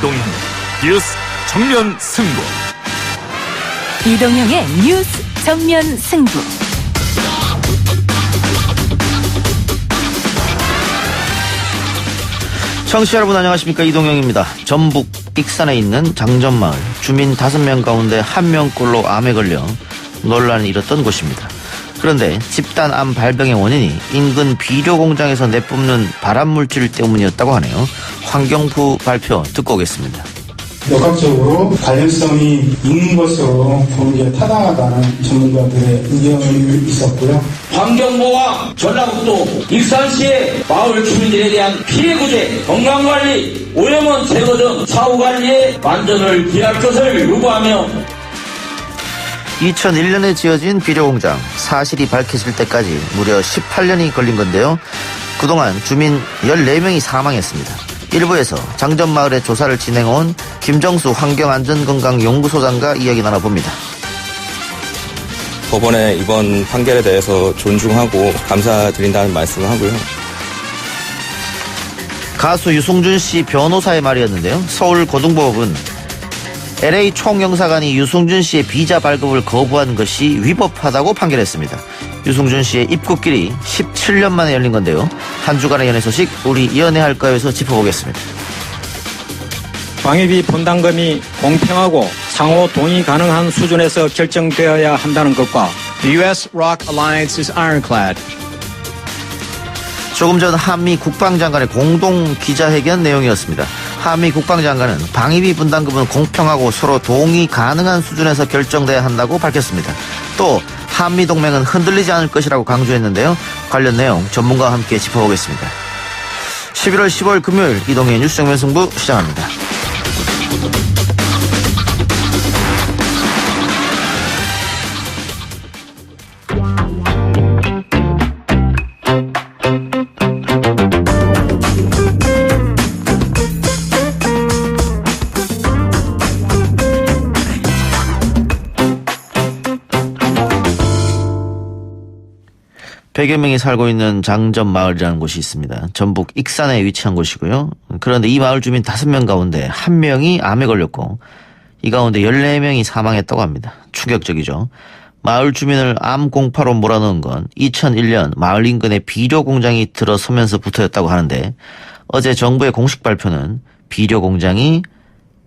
이동형 뉴스 정면 승부. 이동형의 뉴스 정면 승부. 청취자 여러분 안녕하십니까, 이동형입니다. 전북 익산에 있는 장전마을 주민 5명 가운데 1명꼴로 암에 걸려 논란이 일었던 곳입니다. 그런데 집단 암 발병의 원인이 인근 비료 공장에서 내뿜는 발암물질 때문이었다고 하네요. 환경부 발표 듣고 오겠습니다. 역학적으로 관련성이 있는 것으로 보는 게 타당하다는 전문가들의 의견이 있었고요. 환경부와 전라북도 익산시의 마을 주민들에 대한 피해 구제, 건강관리, 오염원 제거 등 사후관리에 만전을 기할 것을 요구하며 2001년에 지어진 비료공장 사실이 밝혀질 때까지 무려 18년이 걸린 건데요. 그동안 주민 14명이 사망했습니다. 일부에서 장전마을의 조사를 진행해온 김정수 환경안전건강연구소장과 이야기 나눠봅니다. 법원의 이번 판결에 대해서 존중하고 감사드린다는 말씀을 하고요. 가수 유승준 씨 변호사의 말이었는데요. 서울고등법원은 LA 총영사관이 유승준 씨의 비자 발급을 거부한 것이 위법하다고 판결했습니다. 유승준 씨의 입국길이 17년 만에 열린 건데요. 한 주간의 연애 소식 우리 연애할까요에서 짚어보겠습니다. 방위비 분담금이 공평하고 상호 동의 가능한 수준에서 결정되어야 한다는 것과 The U.S.-ROK alliance is ironclad. 조금 전 한미 국방장관의 공동 기자회견 내용이었습니다. 한미 국방장관은 방위비 분담금은 공평하고 서로 동의 가능한 수준에서 결정돼야 한다고 밝혔습니다. 또 한미 동맹은 흔들리지 않을 것이라고 강조했는데요. 관련 내용 전문가와 함께 짚어보겠습니다. 11월 15일 금요일 이동의 뉴스 정면 승부 시작합니다. 백여 명이 살고 있는 장전마을이라는 곳이 있습니다. 전북 익산에 위치한 곳이고요. 그런데 이 마을 주민 5명 가운데 1명이 암에 걸렸고 이 가운데 14명이 사망했다고 합니다. 충격적이죠. 마을 주민을 암 공파로 몰아넣은 건 2001년 마을 인근에 비료 공장이 들어서면서부터였다고 하는데 어제 정부의 공식 발표는 비료 공장이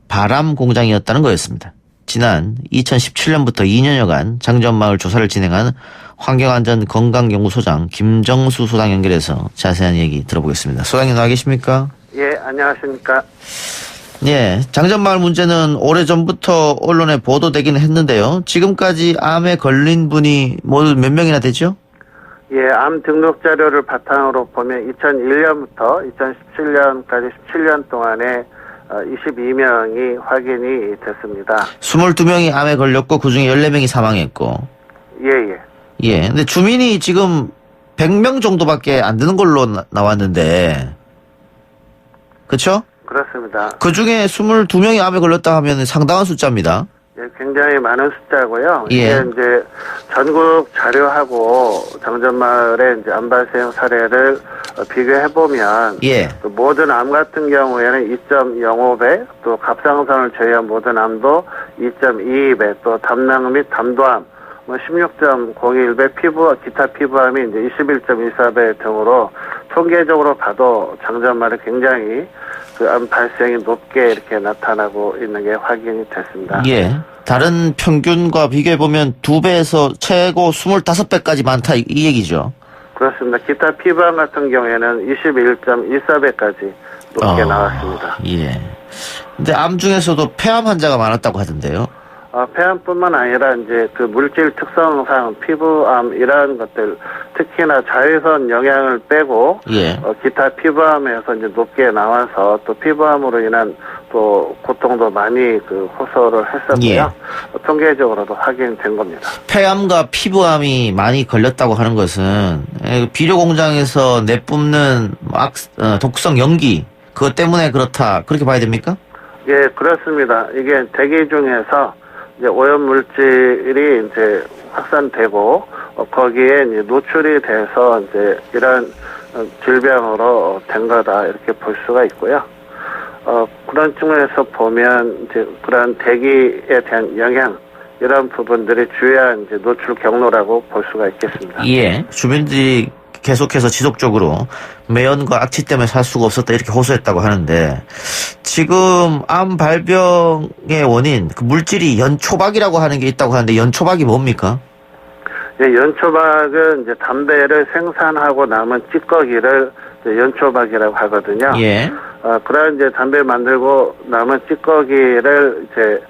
발암 공장이었다는 거였습니다. 지난 2017년부터 2년여간 장전마을 조사를 진행한 환경안전건강연구소장 김정수 소장 연결해서 자세한 얘기 들어보겠습니다. 소장님 나와 계십니까? 예, 안녕하십니까? 예, 장전마을 문제는 오래전부터 언론에 보도되기는 했는데요. 지금까지 암에 걸린 분이 모두 몇 명이나 되죠? 예, 암 등록 자료를 바탕으로 보면 2001년부터 2017년까지 17년 동안에 22명이 확인이 됐습니다. 22명이 암에 걸렸고 그중에 14명이 사망했고. 예. 예, 근데 주민이 지금 100명 정도밖에 안 되는 걸로 나왔는데, 그렇죠? 그렇습니다. 그중에 22명이 암에 걸렸다 하면 상당한 숫자입니다. 예, 굉장히 많은 숫자고요. 예. 이게 이제 전국 자료하고 장전마을의 이제 암 발생 사례를 비교해 보면, 예. 모든 암 같은 경우에는 2.05배, 또 갑상선을 제외한 모든 암도 2.22배, 또 담낭 및 담도암 16.01배, 기타 피부암이 이제 21.14배 등으로 통계적으로 봐도 장전마을이 굉장히 그 암 발생이 높게 이렇게 나타나고 있는 게 확인이 됐습니다. 예. 다른 평균과 비교해보면 2배에서 최고 25배까지 많다 이 얘기죠. 그렇습니다. 기타 피부암 같은 경우에는 21.14배까지 높게 나왔습니다. 예. 근데 암 중에서도 폐암 환자가 많았다고 하던데요. 폐암뿐만 아니라 이제 그 물질 특성상 피부암 이러한 것들 특히나 자외선 영향을 빼고 예. 기타 피부암에서 이제 높게 나와서 또 피부암으로 인한 또 고통도 많이 그 호소를 했었고요. 예. 통계적으로도 확인된 겁니다. 폐암과 피부암이 많이 걸렸다고 하는 것은 비료 공장에서 내뿜는 독성 연기 그것 때문에 그렇다 그렇게 봐야 됩니까? 예, 그렇습니다. 이게 대기 중에서 이제 오염 물질이 이제 확산되고 거기에 이제 노출이 돼서 이제 이런 질병으로 된 거다 이렇게 볼 수가 있고요. 그런 측면에서 보면 이제 그런 대기에 대한 영향 이런 부분들이 주요한 이제 노출 경로라고 볼 수가 있겠습니다. 예. 주민들이 계속해서 지속적으로 매연과 악취 때문에 살 수가 없었다 이렇게 호소했다고 하는데 지금 암 발병의 원인 그 물질이 연초박이라고 하는 게 있다고 하는데 연초박이 뭡니까? 예, 연초박은 이제 담배를 생산하고 남은 찌꺼기를 이제 연초박이라고 하거든요. 예. 그런 이제 담배 만들고 남은 찌꺼기를 이제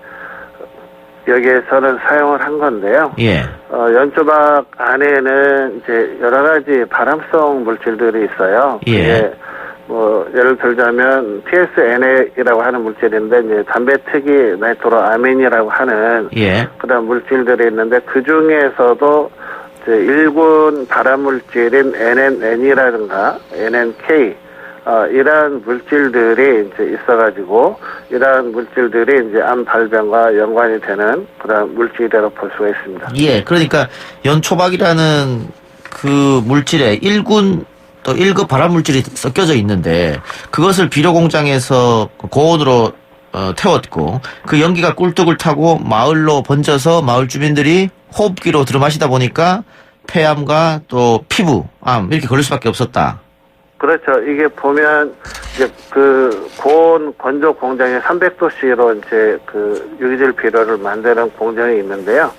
여기에서는 사용을 한 건데요. 예. 연초박 안에는 이제 여러 가지 발암성 물질들이 있어요. 예. 뭐 예를 들자면 TSNA라고 하는 물질인데 이제 담배 특이 나이트로아민이라고 하는 예. 그런 물질들이 있는데 그 중에서도 이제 일군 발암 물질인 NNN이라든가 NNK 이러한 물질들이 이제 있어가지고 이러한 물질들이 이제 암 발병과 연관이 되는 그런 물질이라고 볼 수가 있습니다. 예. 그러니까 연초박이라는 그 물질에 1군 또 1급 발암물질이 섞여져 있는데 그것을 비료 공장에서 고온으로 태웠고 그 연기가 꿀뚝을 타고 마을로 번져서 마을 주민들이 호흡기로 들어마시다 보니까 폐암과 또 피부암 이렇게 걸릴 수밖에 없었다. 그렇죠. 이게 보면 이제 그 고온 건조 공장에 300도씨로 이제 그 유기질 비료를 만드는 공장이 있는데요.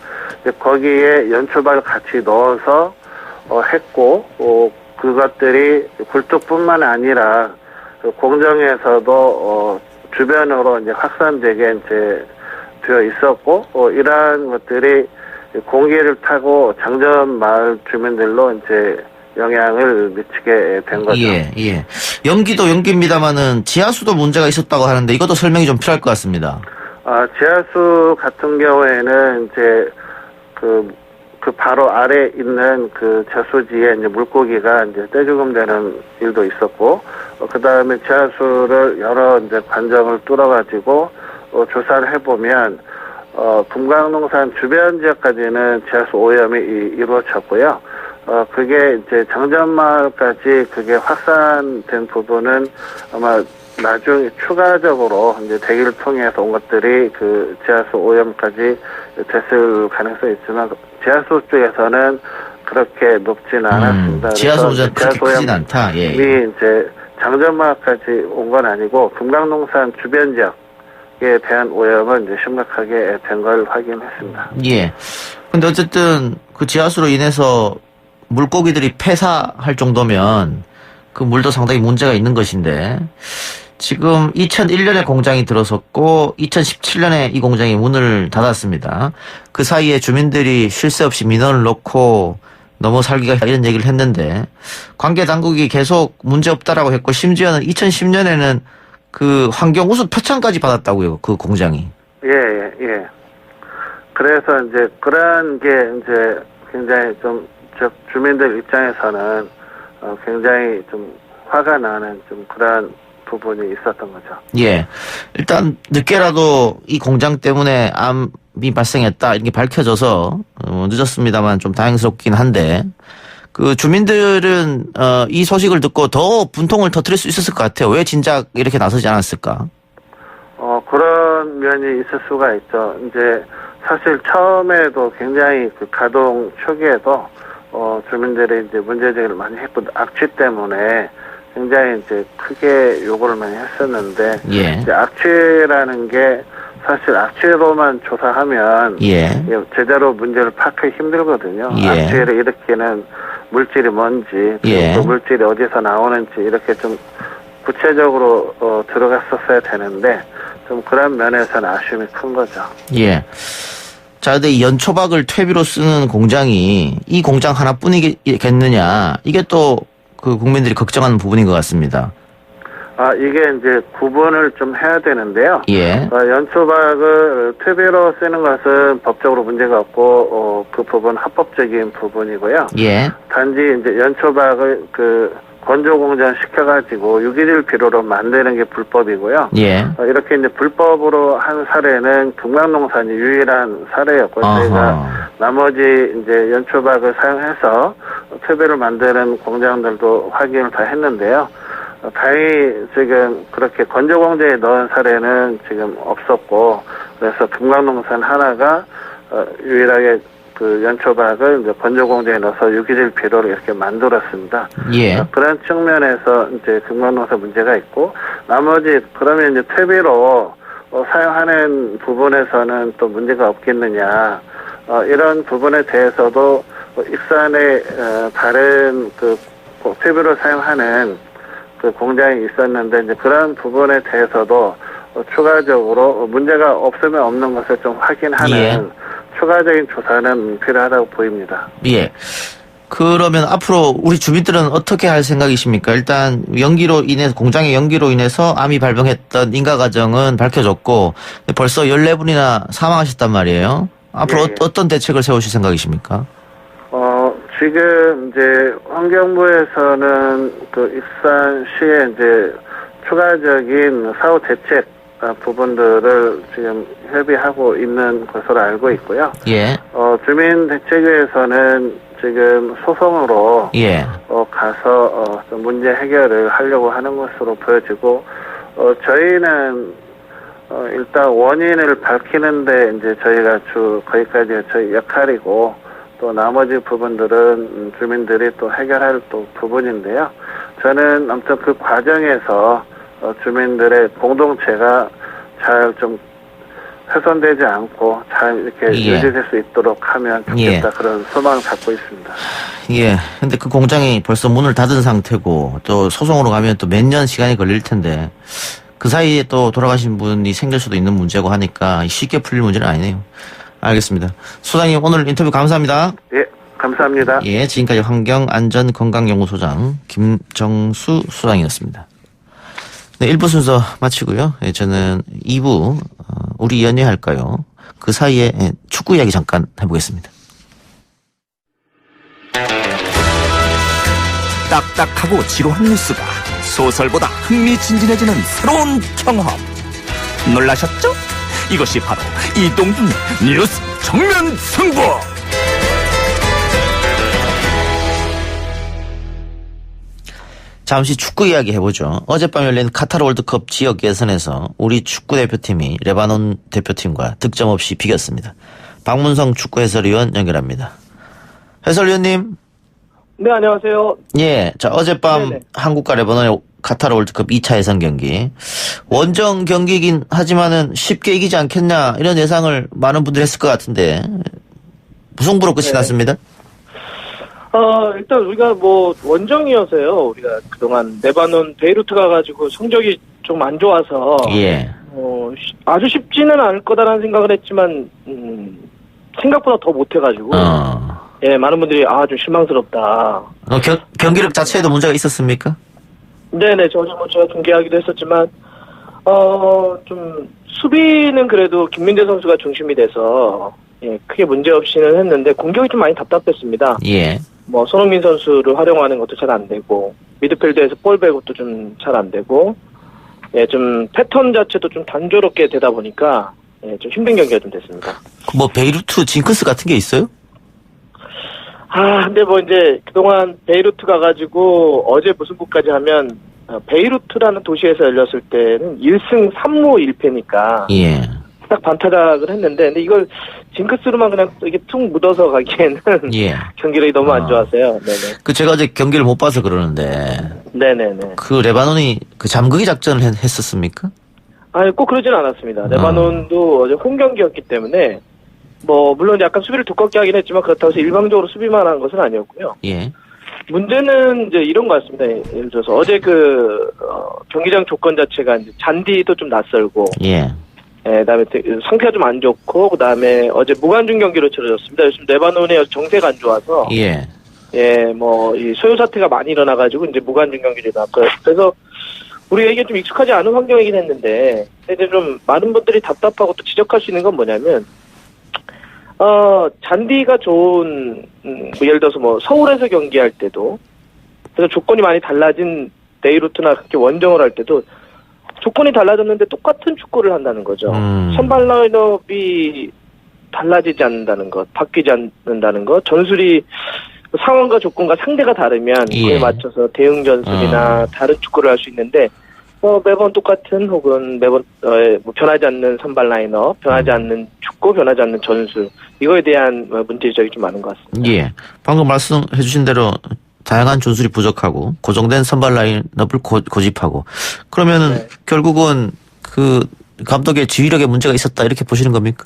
이제 거기에 연초박을 같이 넣어서 했고 그것들이 굴뚝뿐만 아니라 그 공정에서도 주변으로 이제 확산되게 이제 되어 있었고 이러한 것들이 공기를 타고 장전 마을 주민들로 이제 영향을 미치게 된 거죠. 예, 예. 연기도 연기입니다만은 지하수도 문제가 있었다고 하는데 이것도 설명이 좀 필요할 것 같습니다. 지하수 같은 경우에는 이제 그 바로 아래 있는 그 저수지에 이제 물고기가 이제 떼죽음되는 일도 있었고, 그 다음에 지하수를 여러 이제 관정을 뚫어가지고, 조사를 해보면, 금강농산 주변 지역까지는 지하수 오염이 이루어졌고요. 그게 이제 장전마을까지 그게 확산된 부분은 아마 나중에 추가적으로 이제 대기를 통해서 온 것들이 그 지하수 오염까지 됐을 가능성이 있지만 지하수 쪽에서는 그렇게 높지는 않았습니다. 지하수 오염 그렇게 크진 않다. 예. 이제 장전마을까지 온 건 아니고 금강농산 주변 지역에 대한 오염은 이제 심각하게 된 걸 확인했습니다. 예. 근데 어쨌든 그 지하수로 인해서 물고기들이 폐사할 정도면 그 물도 상당히 문제가 있는 것인데 지금 2001년에 공장이 들어섰고 2017년에 이 공장이 문을 닫았습니다. 그 사이에 주민들이 쉴 새 없이 민원을 넣고 넘어 살기가 이런 얘기를 했는데 관계 당국이 계속 문제 없다라고 했고 심지어는 2010년에는 그 환경 우수 표창까지 받았다고요. 그 공장이. 예. 그래서 이제 그런 게 이제 굉장히 좀 주민들 입장에서는 굉장히 좀 화가 나는 좀 그런 부분이 있었던 거죠. 예. 일단 늦게라도 이 공장 때문에 암이 발생했다 이렇게 밝혀져서 늦었습니다만 좀 다행스럽긴 한데 그 주민들은 이 소식을 듣고 더 분통을 터뜨릴 수 있었을 것 같아요. 왜 진작 이렇게 나서지 않았을까? 그런 면이 있을 수가 있죠. 이제 사실 처음에도 굉장히 그 가동 초기에도 주민들이 이제 문제제기를 많이 했고 악취 때문에 굉장히 이제 크게 요구를 많이 했었는데 예. 이제 악취라는 게 사실 악취로만 조사하면 제대로 문제를 파악하기 힘들거든요. 악취를 일으키는 물질이 뭔지 그 물질이 어디서 나오는지 이렇게 좀 구체적으로 들어갔었어야 되는데 좀 그런 면에서는 아쉬움이 큰 거죠. 예. 자, 근데 이 연초박을 퇴비로 쓰는 공장이 이 공장 하나뿐이겠느냐 이게 또 그 국민들이 걱정하는 부분인 것 같습니다. 이게 이제 구분을 좀 해야 되는데요. 예. 연초박을 퇴비로 쓰는 것은 법적으로 문제가 없고 그 부분 합법적인 부분이고요. 예. 단지 이제 연초박을 그 건조 공장 시켜가지고 유기질 비료로 만드는 게 불법이고요. 예. 이렇게 이제 불법으로 한 사례는 금강농산이 유일한 사례였고 저희가 나머지 이제 연초박을 사용해서 퇴비를 만드는 공장들도 확인을 다 했는데요. 다행히 지금 그렇게 건조공제에 넣은 사례는 지금 없었고, 그래서 금강농산 하나가 유일하게 그 연초박을 이제 건조공제에 넣어서 유기질 비료를 이렇게 만들었습니다. 예. 그런 측면에서 이제 금강농사 문제가 있고, 나머지 그러면 이제 퇴비로 사용하는 부분에서는 또 문제가 없겠느냐, 이런 부분에 대해서도 익산에 다른 그 퇴비로 사용하는 그 공장이 있었는데, 이제 그런 부분에 대해서도 추가적으로 문제가 없으면 없는 것을 좀 확인하는 예. 추가적인 조사는 필요하다고 보입니다. 예. 그러면 앞으로 우리 주민들은 어떻게 할 생각이십니까? 일단 연기로 인해서 공장의 연기로 인해서 암이 발병했던 인가 과정은 밝혀졌고 벌써 14분이나 사망하셨단 말이에요. 앞으로 예. 어떤 대책을 세우실 생각이십니까? 지금 이제 환경부에서는 그 익산시에 이제 추가적인 사후 대책 부분들을 지금 협의하고 있는 것으로 알고 있고요. 예. 주민대책위에서는 지금 소송으로 예. 가서 좀 문제 해결을 하려고 하는 것으로 보여지고, 저희는 일단 원인을 밝히는데 이제 저희가 거기까지 저희 역할이고, 또 나머지 부분들은 주민들이 또 해결할 또 부분인데요. 저는 아무튼 그 과정에서 주민들의 공동체가 잘 좀 훼손되지 않고 잘 이렇게 예. 유지될 수 있도록 하면 좋겠다. 예. 그런 소망을 갖고 있습니다. 예. 근데 그 공장이 벌써 문을 닫은 상태고 또 소송으로 가면 또 몇 년 시간이 걸릴 텐데 그 사이에 또 돌아가신 분이 생길 수도 있는 문제고 하니까 쉽게 풀릴 문제는 아니네요. 알겠습니다. 소장님 오늘 인터뷰 감사합니다. 예, 감사합니다. 예, 지금까지 환경안전건강연구소장 김정수 소장이었습니다. 네, 1부 순서 마치고요. 예, 저는 2부 우리 연예할까요? 그 사이에 축구 이야기 잠깐 해보겠습니다. 딱딱하고 지루한 뉴스가 소설보다 흥미진진해지는 새로운 경험. 놀라셨죠? 이것이 바로 이동준의 뉴스 정면 승부. 잠시 축구 이야기 해보죠. 어젯밤 열린 카타르 월드컵 지역 예선에서 우리 축구 대표팀이 레바논 대표팀과 득점 없이 비겼습니다. 박문성 축구 해설위원 연결합니다. 해설위원님. 네, 안녕하세요. 예, 자 어젯밤 네네. 한국과 레바논의 카타르 월드컵 2차 예선 경기. 원정 경기이긴 하지만은 쉽게 이기지 않겠냐 이런 예상을 많은 분들이 했을 것 같은데 무승부로 끝이 네. 났습니다. 일단 우리가 원정이어서요. 우리가 그동안 레바논 베이루트 가가지고 성적이 좀 안 좋아서 예. 아주 쉽지는 않을 거다라는 생각을 했지만 생각보다 더 못해가지고 예, 많은 분들이 좀 실망스럽다. 경기력 자체에도 문제가 있었습니까? 네네, 제가 중계하기도 했었지만 좀 수비는 그래도 김민재 선수가 중심이 돼서 예, 크게 문제 없이는 했는데 공격이 좀 많이 답답했습니다. 예. 손흥민 선수를 활용하는 것도 잘 안 되고 미드필드에서 볼 배것도 좀 잘 안 되고 예, 좀 패턴 자체도 좀 단조롭게 되다 보니까 예, 좀 힘든 경기가 좀 됐습니다. 베이루트 징크스 같은 게 있어요? 근데 이제 그동안 베이루트 가가지고 어제 무승부까지 하면 베이루트라는 도시에서 열렸을 때는 1승 3무 1패니까 예. 딱 반타작을 했는데 근데 이걸 징크스로만 그냥 이게 툭 묻어서 가기에는 예. 경기력이 너무 안 좋아서요. 네네. 제가 어제 경기를 못 봐서 그러는데 네네네. 그 레바논이 그 잠그기 작전을 했었습니까? 꼭 그러진 않았습니다. 레바논도 어제 홈 경기였기 때문에 물론 약간 수비를 두껍게 하긴 했지만 그렇다고 해서 일방적으로 수비만 한 것은 아니었고요. 예. 문제는 이제 이런 것 같습니다. 예를 들어서 어제 경기장 조건 자체가 이제 잔디도 좀 낯설고 예. 예, 그다음에 상태가 좀 안 좋고 그다음에 어제 무관중 경기로 치러졌습니다. 요즘 레바논의 정세가 안 좋아서 예. 예, 이 소요 사태가 많이 일어나가지고 이제 무관중 경기를 나왔고요. 그래서 우리가 이게 좀 익숙하지 않은 환경이긴 했는데 이제 좀 많은 분들이 답답하고 또 지적할 수 있는 건 뭐냐면 잔디가 좋은 예를 들어서 서울에서 경기할 때도 그래서 조건이 많이 달라진 베이루트나 그렇게 원정을 할 때도 조건이 달라졌는데 똑같은 축구를 한다는 거죠. 선발 라인업이 달라지지 않는다는 것, 바뀌지 않는다는 것, 전술이 상황과 조건과 상대가 다르면 예. 그에 맞춰서 대응 전술이나 다른 축구를 할 수 있는데 매번 똑같은 혹은 매번 뭐 변하지 않는 선발 라인업, 변하지 않는 축구, 변하지 않는 전술 이거에 대한 문제 지적이 좀 많은 것 같습니다. 예. 방금 말씀해 주신 대로 다양한 전술이 부족하고 고정된 선발 라인업을 고집하고 그러면은 네. 결국은 그 감독의 지휘력에 문제가 있었다 이렇게 보시는 겁니까?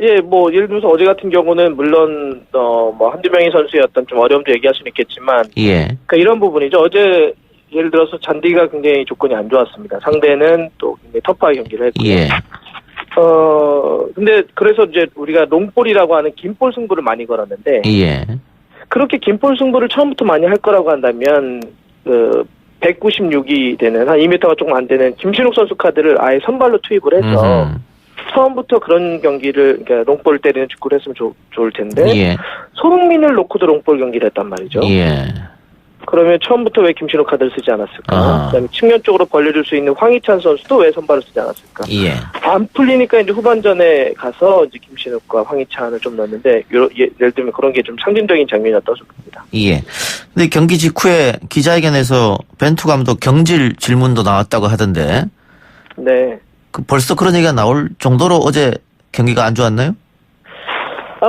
예, 뭐 예를 들어서 어제 같은 경우는 물론 뭐 한두 명의 선수의 어떤 좀 어려움도 얘기할 수는 있겠지만 예. 그러니까 이런 부분이죠. 어제 예를 들어서 잔디가 굉장히 조건이 안 좋았습니다. 상대는 또 굉장히 터프하게 경기를 했고요. 예. 근데 그래서 이제 우리가 롱볼이라고 하는 긴볼 승부를 많이 걸었는데 예. 그렇게 긴볼 승부를 처음부터 많이 할 거라고 한다면 196이 되는 한 2m가 조금 안 되는 김신욱 선수 카드를 아예 선발로 투입을 해서 처음부터 그런 경기를 그러니까 롱볼 때리는 축구를 했으면 좋을 텐데 예. 손흥민을 놓고도 롱볼 경기를 했단 말이죠. 예. 그러면 처음부터 왜 김신욱 카드를 쓰지 않았을까? 아하. 그다음에 측면 쪽으로 벌려줄 수 있는 황희찬 선수도 왜 선발을 쓰지 않았을까? 예. 안 풀리니까 이제 후반전에 가서 이제 김신욱과 황희찬을 좀 넣었는데 예를 들면 그런 게 좀 상징적인 장면이었다고 봅니다. 예. 근데 경기 직후에 기자회견에서 벤투 감독 경질 질문도 나왔다고 하던데 네. 벌써 그런 얘기가 나올 정도로 어제 경기가 안 좋았나요?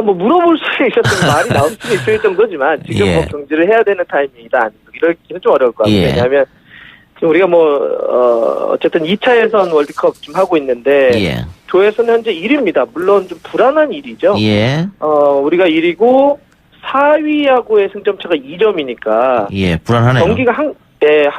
뭐 물어볼 수 있었던 말이 나올 수 있을 정도지만 지금 예. 뭐 경질을 해야 되는 타이밍이다. 이러기는 좀 어려울 것 같아요. 예. 왜냐하면 지금 우리가 어쨌든 2차 예선 월드컵 지금 하고 있는데 예. 조에서는 현재 1위입니다. 물론 좀 불안한 1위죠. 예. 우리가 1위고 4위하고의 승점차가 2점이니까 예. 불안하네요. 경기가 한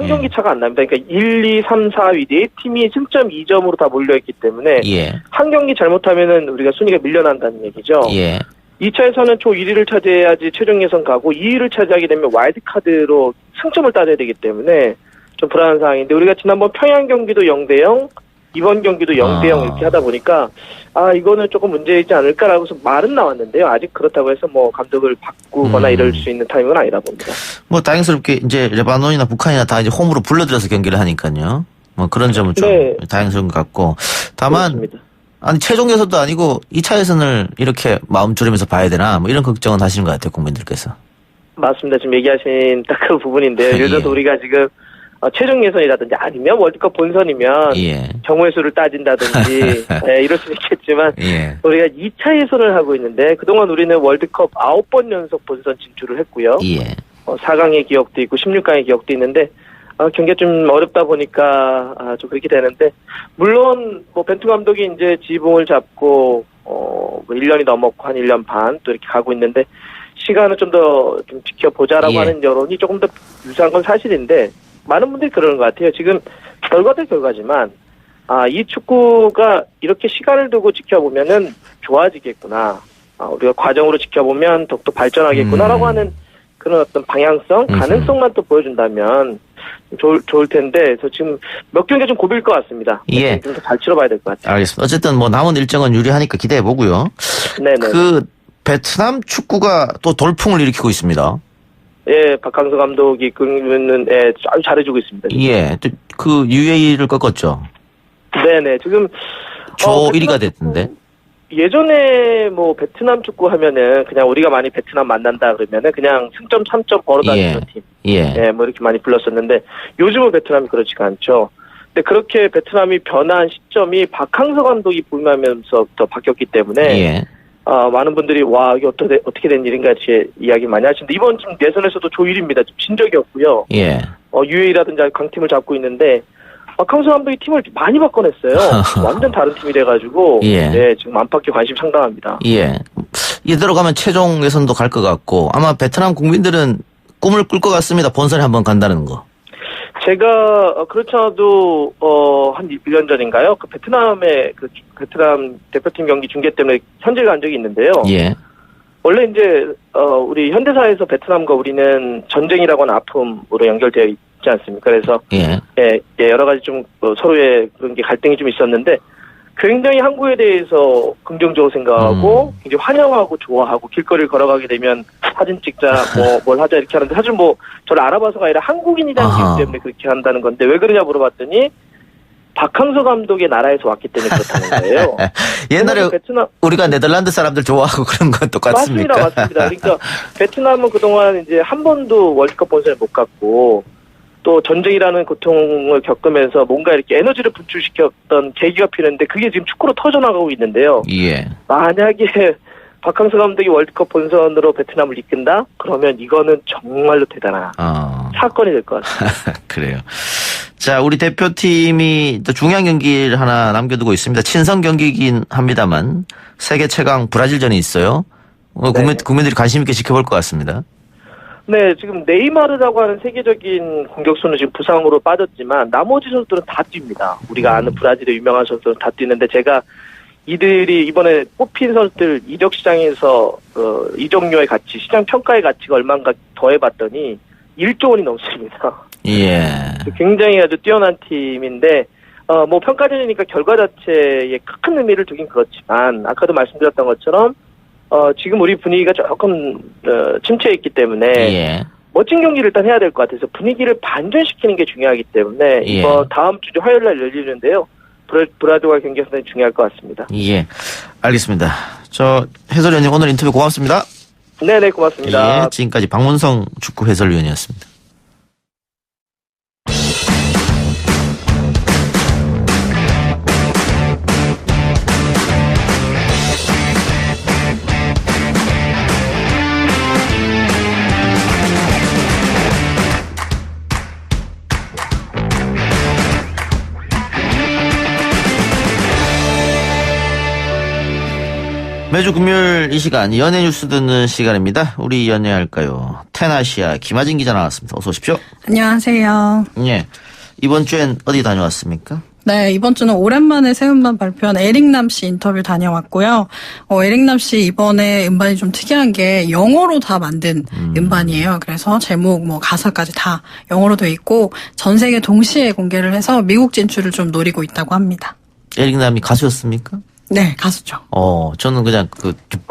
경기 차가 안 납니다. 그러니까 1, 2, 3, 4위 네 팀이 승점 2점으로 다 몰려있기 때문에 예. 한 경기 잘못하면은 우리가 순위가 밀려난다는 얘기죠. 예. 2차에서는 초 1위를 차지해야지 최종 예선 가고 2위를 차지하게 되면 와일드카드로 승점을 따져야 되기 때문에 좀 불안한 상황인데 우리가 지난번 평양 경기도 0대0 이번 경기도 0대0 이렇게 하다 보니까 이거는 조금 문제이지 않을까라고 해서 말은 나왔는데요. 아직 그렇다고 해서 뭐 감독을 바꾸거나 이럴 수 있는 타이밍은 아니라 봅니다. 뭐 다행스럽게 이제 레바논이나 북한이나 다 이제 홈으로 불러들여서 경기를 하니까요. 뭐 그런 점은 좀 네. 다행스러운 것 같고 다만 그렇습니다. 아니 최종 예선도 아니고 2차 예선을 이렇게 마음 졸이면서 봐야 되나 뭐 이런 걱정은 하시는 것 같아요. 국민들께서. 맞습니다. 지금 얘기하신 딱 그 부분인데요. 예를 들어서 예. 우리가 지금 최종 예선이라든지 아니면 월드컵 본선이면 예. 경우의 수를 따진다든지 이럴 수는 있겠지만 예. 우리가 2차 예선을 하고 있는데 그동안 우리는 월드컵 9번 연속 본선 진출을 했고요. 예. 4강의 기억도 있고 16강의 기억도 있는데 경기가 좀 어렵다 보니까 좀 그렇게 되는데 물론 뭐 벤투 감독이 이제 지붕을 잡고 뭐 1년이 넘었고 한 1년 반 또 이렇게 가고 있는데 시간을 좀 더 좀 지켜보자라고 예. 하는 여론이 조금 더 유사한 건 사실인데 많은 분들이 그러는 것 같아요. 지금 결과도 결과지만 이 축구가 이렇게 시간을 두고 지켜보면은 좋아지겠구나. 우리가 과정으로 지켜보면 더욱더 발전하겠구나라고 하는 그런 어떤 방향성, 가능성만 또 보여준다면 좋을 텐데, 그래서 지금 몇 경기가 좀 고비일 것 같습니다. 예. 좀 더 잘 치러봐야 될 것 같아요. 알겠습니다. 어쨌든 뭐 남은 일정은 유리하니까 기대해 보고요. 네네. 그 베트남 축구가 또 돌풍을 일으키고 있습니다. 예, 박항서 감독이 이끄는 아주 잘해주고 있습니다. 지금. 예. 그 UAE를 꺾었죠. 네네. 지금 조 베트남 1위가 됐던데. 예전에 뭐 베트남 축구 하면은 그냥 우리가 많이 베트남 만난다 그러면은 그냥 승점 3점 벌어다니는 팀. 예. 뭐 이렇게 많이 불렀었는데 요즘은 베트남이 그렇지가 않죠. 근데 그렇게 베트남이 변한 시점이 박항서 감독이 부임하면서부터 바뀌었기 때문에 예. 많은 분들이 이게 어떻게 된 일인가 제 이야기 많이 하시는데 이번 지금 예선에서도 조 1위입니다. 좀 진 적이 없고요. 예. UAE라든지 강팀을 잡고 있는데 박항서 감독이 팀을 많이 바꿔냈어요. 완전 다른 팀이 돼가지고 예. 네, 지금 안팎의 관심 상당합니다. 예. 이대로 가면 최종 예선도 갈 것 같고 아마 베트남 국민들은 꿈을 꿀 것 같습니다. 본선에 한번 간다는 거. 제가 그렇지 않아도 한 1년 전인가요? 그 베트남의 그 베트남 대표팀 경기 중계 때문에 현지에 간 적이 있는데요. 예. 원래 이제 우리 현대사에서 베트남과 우리는 전쟁이라고 하는 아픔으로 연결되어 있지 않습니까? 그래서 예. 여러 가지 좀 서로의 그런 게 갈등이 좀 있었는데 굉장히 한국에 대해서 긍정적으로 생각하고 굉장히 환영하고 좋아하고 길거리를 걸어가게 되면 사진 찍자 뭘 하자 이렇게 하는데 사실 뭐 저를 알아봐서가 아니라 한국인이라는 아하. 이유 때문에 그렇게 한다는 건데 왜 그러냐 물어봤더니 박항서 감독의 나라에서 왔기 때문에 그렇다는 거예요. 옛날에 베트남 우리가 네덜란드 사람들 좋아하고 그런 건 똑같습니까? 맞습니다. 그러니까 베트남은 그동안 이제 한 번도 월드컵 본선에 못 갔고 또 전쟁이라는 고통을 겪으면서 뭔가 이렇게 에너지를 분출시켰던 계기가 필요했는데 그게 지금 축구로 터져나가고 있는데요. 예. 만약에 박항서 감독이 월드컵 본선으로 베트남을 이끈다? 그러면 이거는 정말로 대단한 사건이 될 것 같습니다. 그래요. 자, 우리 대표팀이 또 중요한 경기를 하나 남겨두고 있습니다. 친선 경기이긴 합니다만 세계 최강 브라질전이 있어요. 국민들이 관심 있게 지켜볼 것 같습니다. 네, 지금 네이마르라고 하는 세계적인 공격수는 지금 부상으로 빠졌지만 나머지 선수들은 다 뜁니다. 우리가 아는 브라질의 유명한 선수들은 다 뛰는데 제가 이들이 이번에 뽑힌 선수들 이적 시장에서 이적료의 가치, 시장 평가의 가치가 얼마인가 더해봤더니 1조 원이 넘습니다. 예. 굉장히 아주 뛰어난 팀인데 뭐 평가전이니까 결과 자체에 큰 의미를 두긴 그렇지만 아까도 말씀드렸던 것처럼 지금 우리 분위기가 조금 침체해 있기 때문에 예. 멋진 경기를 일단 해야 될 것 같아서 분위기를 반전시키는 게 중요하기 때문에 예. 이번 다음 주 화요일 날 열리는데요. 브라질과 경기가 상당히 중요할 것 같습니다. 예. 알겠습니다. 저 해설위원님 오늘 인터뷰 고맙습니다. 네네 고맙습니다. 예. 지금까지 박문성 축구 해설위원이었습니다. 매주 금요일 이 시간 연예 뉴스 듣는 시간입니다. 우리 연예할까요? 테나시아 김하진 기자 나왔습니다. 어서 오십시오. 안녕하세요. 예. 이번 주엔 어디 다녀왔습니까? 네, 이번 주는 오랜만에 새 음반 발표한 에릭남 씨 인터뷰 다녀왔고요. 에릭남 씨 이번에 음반이 좀 특이한 게 영어로 다 만든 음반이에요. 그래서 제목, 가사까지 다 영어로 돼 있고 전 세계 동시에 공개를 해서 미국 진출을 좀 노리고 있다고 합니다. 에릭남이 가수였습니까? 네, 가수죠. 저는 그냥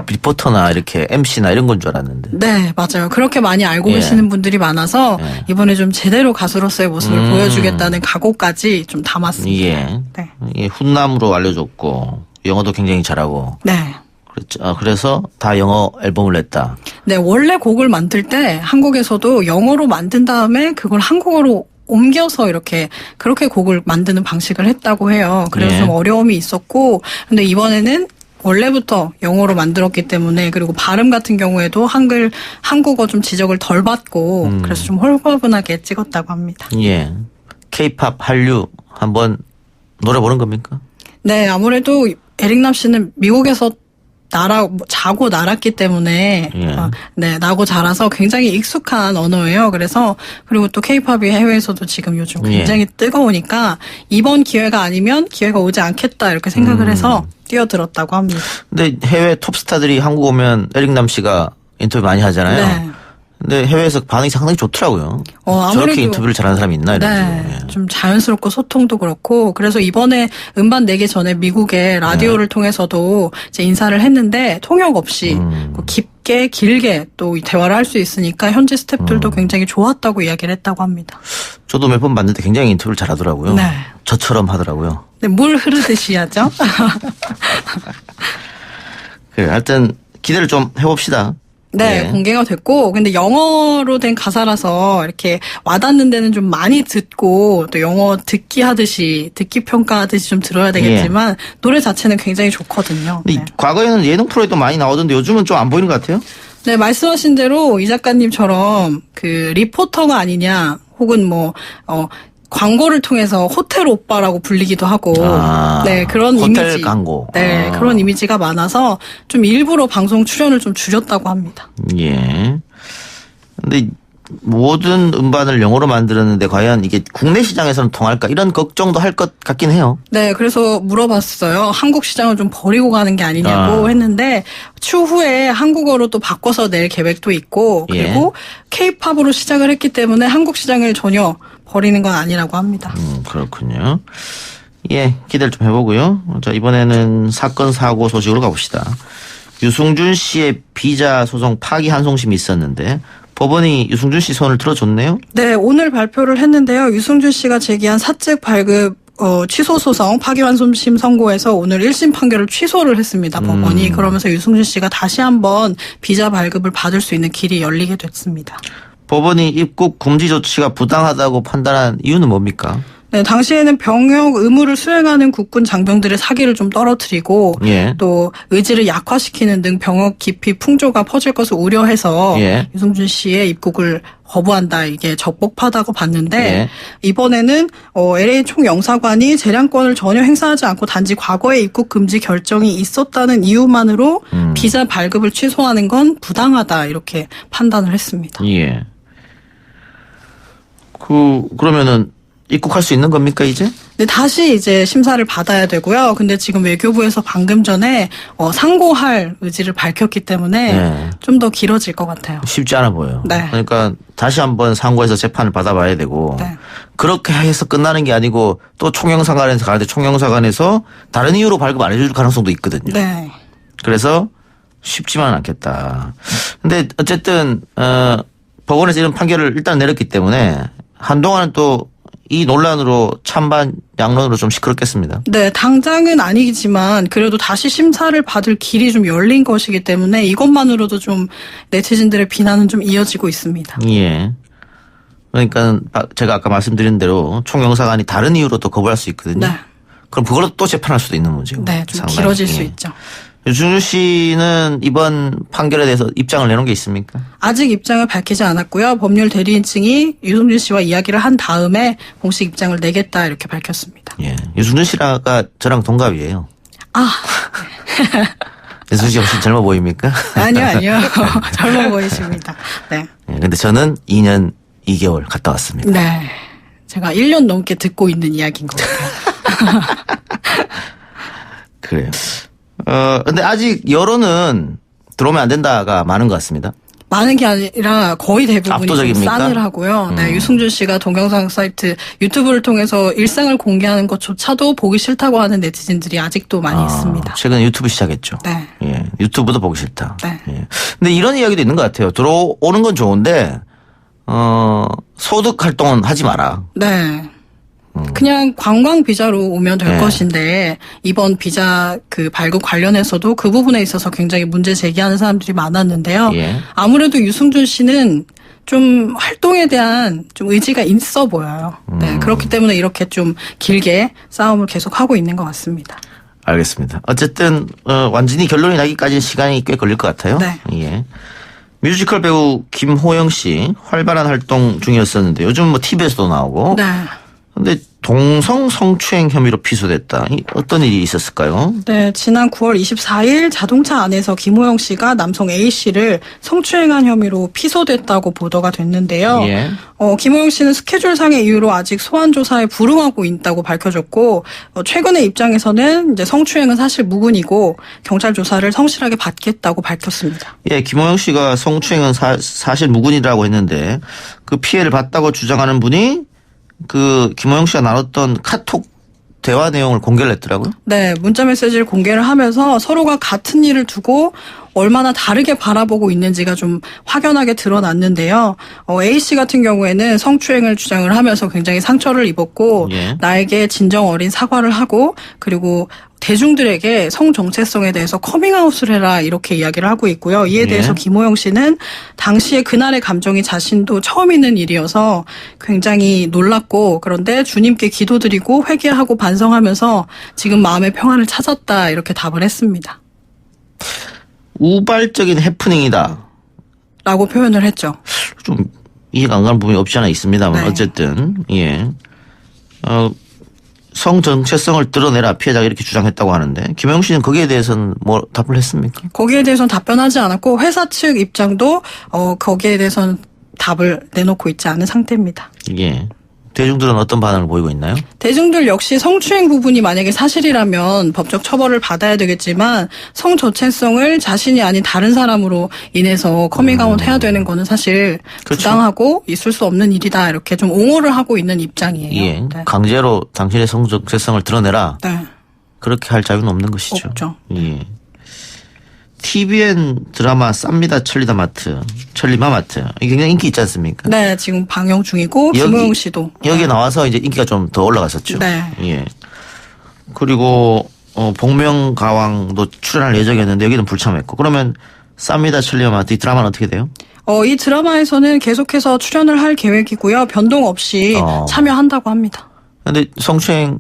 리포터나 이렇게 MC나 이런 건 줄 알았는데. 네, 맞아요. 그렇게 많이 알고 계시는 분들이 많아서 이번에 좀 제대로 가수로서의 모습을 보여주겠다는 각오까지 좀 담았습니다. 예. 네. 예, 훈남으로 알려줬고 영어도 굉장히 잘하고. 네. 그렇죠. 그래서 다 영어 앨범을 냈다. 네, 원래 곡을 만들 때 한국에서도 영어로 만든 다음에 그걸 한국어로 옮겨서 그렇게 곡을 만드는 방식을 했다고 해요. 그래서 좀 어려움이 있었고, 근데 이번에는 원래부터 영어로 만들었기 때문에, 그리고 발음 같은 경우에도 한국어 좀 지적을 덜 받고, 그래서 좀 홀가분하게 찍었다고 합니다. 예. K-팝 한류 한번 노래 보는 겁니까? 네, 아무래도 에릭남 씨는 미국에서 자고 날았기 때문에, 나고 자라서 굉장히 익숙한 언어예요. 그리고 또 K-팝이 해외에서도 지금 요즘 굉장히 뜨거우니까 이번 기회가 아니면 기회가 오지 않겠다 이렇게 생각을 해서 뛰어들었다고 합니다. 근데 해외 톱스타들이 한국 오면 에릭남 씨가 인터뷰 많이 하잖아요. 네. 근데 해외에서 반응이 상당히 좋더라고요. 저렇게 인터뷰를 잘하는 사람이 있나 이런. 좀 자연스럽고 소통도 그렇고 그래서 이번에 음반 내기 전에 미국의 라디오를 통해서도 이제 인사를 했는데 통역 없이 깊게 길게 또 대화를 할 수 있으니까 현지 스태프들도 굉장히 좋았다고 이야기를 했다고 합니다. 저도 몇 번 봤는데 굉장히 인터뷰를 잘하더라고요. 네. 저처럼 하더라고요. 네, 물 흐르듯이 하죠. 그래, 하여튼 기대를 좀 해봅시다. 네, 공개가 됐고, 근데 영어로 된 가사라서 이렇게 와닿는 데는 좀 많이 듣고, 또 영어 듣기 평가하듯이 좀 들어야 되겠지만, 노래 자체는 굉장히 좋거든요. 근데 과거에는 예능 프로에도 많이 나오던데 요즘은 좀 안 보이는 것 같아요? 네, 말씀하신 대로 이 작가님처럼 리포터가 아니냐, 혹은 광고를 통해서 호텔 오빠라고 불리기도 하고, 그런 호텔 이미지. 광고. 네, 그런 이미지가 많아서 좀 일부러 방송 출연을 좀 줄였다고 합니다. 예. 근데 모든 음반을 영어로 만들었는데 과연 이게 국내 시장에서는 통할까? 이런 걱정도 할 것 같긴 해요. 네, 그래서 물어봤어요. 한국 시장을 좀 버리고 가는 게 아니냐고 했는데 추후에 한국어로 또 바꿔서 낼 계획도 있고 그리고 K-팝으로 시작을 했기 때문에 한국 시장을 전혀 버리는 건 아니라고 합니다. 그렇군요. 예, 기대를 좀 해보고요. 자, 이번에는 사건 사고 소식으로 가봅시다. 유승준 씨의 비자 소송 파기 한송심이 있었는데 법원이 유승준 씨 손을 들어줬네요. 네, 오늘 발표를 했는데요. 유승준 씨가 제기한 사측 발급 취소 소송 파기환송심 선고에서 오늘 1심 판결을 취소를 했습니다. 법원이. 그러면서 유승준 씨가 다시 한번 비자 발급을 받을 수 있는 길이 열리게 됐습니다. 법원이 입국 금지 조치가 부당하다고 판단한 이유는 뭡니까? 네, 당시에는 병역 의무를 수행하는 국군 장병들의 사기를 좀 떨어뜨리고 예. 또 의지를 약화시키는 등 병역 기피 풍조가 퍼질 것을 우려해서 예. 유승준 씨의 입국을 거부한다. 이게 적법하다고 봤는데 예. 이번에는 LA 총영사관이 재량권을 전혀 행사하지 않고 단지 과거에 입국 금지 결정이 있었다는 이유만으로 비자 발급을 취소하는 건 부당하다. 이렇게 판단을 했습니다. 예. 그러면은 입국할 수 있는 겁니까 이제? 네, 다시 이제 심사를 받아야 되고요. 근데 지금 외교부에서 방금 전에 상고할 의지를 밝혔기 때문에 네. 좀 더 길어질 것 같아요. 쉽지 않아 보여요. 네. 그러니까 다시 한번 상고해서 재판을 받아봐야 되고 네. 그렇게 해서 끝나는 게 아니고 또 총영사관에서 가는데 총영사관에서 다른 이유로 발급 안 해줄 가능성도 있거든요. 네. 그래서 쉽지만은 않겠다. 근데 어쨌든 법원에서 이런 판결을 일단 내렸기 때문에 한동안은 또 이 논란으로 찬반 양론으로 좀 시끄럽겠습니다. 네, 당장은 아니지만 그래도 다시 심사를 받을 길이 좀 열린 것이기 때문에 이것만으로도 좀 네티즌들의 비난은 좀 이어지고 있습니다. 예. 그러니까 제가 아까 말씀드린 대로 총영사관이 다른 이유로 또 거부할 수 있거든요. 네. 그럼 그걸로 또 재판할 수도 있는 문제고. 네, 좀 상당히. 길어질 예. 수 있죠. 유승준 씨는 이번 판결에 대해서 입장을 내놓은 게 있습니까? 아직 입장을 밝히지 않았고요. 법률 대리인층이 유승준 씨와 이야기를 한 다음에 공식 입장을 내겠다 이렇게 밝혔습니다. 예. 유승준 씨가 저랑 동갑이에요. 아. 유승준 씨 혹시 젊어 보입니까? 아니요. 젊어 보이십니다. 네. 예, 근데 저는 2년 2개월 갔다 왔습니다. 네. 제가 1년 넘게 듣고 있는 이야기인 것 같아요. 그래요. 근데 아직 여론은 들어오면 안 된다가 많은 것 같습니다. 많은 게 아니라 거의 대부분이 압도적입니까? 싸늘하고요. 네, 유승준 씨가 동영상 사이트 유튜브를 통해서 일상을 공개하는 것조차도 보기 싫다고 하는 네티즌들이 아직도 많이 있습니다. 최근에 유튜브 시작했죠. 네. 예, 유튜브도 보기 싫다. 네. 예. 근데 이런 이야기도 있는 것 같아요. 들어오는 건 좋은데 소득 활동은 하지 마라. 네. 그냥 관광 비자로 오면 될 네. 것인데 이번 비자 그 발급 관련해서도 그 부분에 있어서 굉장히 문제 제기하는 사람들이 많았는데요. 예. 아무래도 유승준 씨는 좀 활동에 대한 좀 의지가 있어 보여요. 네. 그렇기 때문에 이렇게 좀 길게 싸움을 계속 하고 있는 것 같습니다. 알겠습니다. 어쨌든 완전히 결론이 나기까지 시간이 꽤 걸릴 것 같아요. 네. 예. 뮤지컬 배우 김호영 씨 활발한 활동 중이었었는데 요즘 뭐 TV에서도 나오고. 네. 근데 동성 성추행 혐의로 피소됐다. 어떤 일이 있었을까요? 네, 지난 9월 24일 자동차 안에서 김호영 씨가 남성 A 씨를 성추행한 혐의로 피소됐다고 보도가 됐는데요. 예. 김호영 씨는 스케줄상의 이유로 아직 소환 조사에 불응하고 있다고 밝혀졌고 최근의 입장에서는 이제 성추행은 사실 무근이고 경찰 조사를 성실하게 받겠다고 밝혔습니다. 예, 김호영 씨가 성추행은 사실 무근이라고 했는데 그 피해를 봤다고 주장하는 분이 그 김호영 씨가 나눴던 카톡 대화 내용을 공개를 했더라고요. 네, 문자 메시지를 공개를 하면서 서로가 같은 일을 두고 얼마나 다르게 바라보고 있는지가 좀 확연하게 드러났는데요. A 씨 같은 경우에는 성추행을 주장을 하면서 굉장히 상처를 입었고 예. 나에게 진정 어린 사과를 하고 그리고 대중들에게 성 정체성에 대해서 커밍아웃을 해라 이렇게 이야기를 하고 있고요. 이에 대해서 예. 김호영 씨는 당시에 그날의 감정이 자신도 처음 있는 일이어서 굉장히 놀랐고 그런데 주님께 기도드리고 회개하고 반성하면서 지금 마음의 평안을 찾았다 이렇게 답을 했습니다. 우발적인 해프닝이다. 라고 표현을 했죠. 좀 이해가 안 가는 부분이 없지 않아 있습니다만 네. 어쨌든 예. 성 정체성을 드러내라 피해자가 이렇게 주장했다고 하는데 김호영 씨는 거기에 대해서는 뭐 답을 했습니까? 거기에 대해서는 답변하지 않았고 회사 측 입장도 거기에 대해서는 답을 내놓고 있지 않은 상태입니다. 예. 대중들은 어떤 반응을 보이고 있나요? 대중들 역시 성추행 부분이 만약에 사실이라면 법적 처벌을 받아야 되겠지만 성 정체성을 자신이 아닌 다른 사람으로 인해서 커밍아웃 해야 되는 거는 사실 그렇죠. 부당하고 있을 수 없는 일이다 이렇게 좀 옹호를 하고 있는 입장이에요. 예. 네. 강제로 당신의 성 정체성을 드러내라. 네. 그렇게 할 자유는 없는 것이죠. 없죠. 예. TVN 드라마 쌉니다 천리다 마트. 천리 마마트. 이게 굉장히 인기 있지 않습니까? 네, 지금 방영 중이고 김호영 씨도 여기 나와서 이제 인기가 좀 더 올라갔었죠. 네. 예. 그리고 복면가왕도 출연할 예정이었는데 여기는 불참했고. 그러면 쌉니다 천리 마마트 이 드라마는 어떻게 돼요? 이 드라마에서는 계속해서 출연을 할 계획이고요. 변동 없이 참여한다고 합니다. 근데 성추행을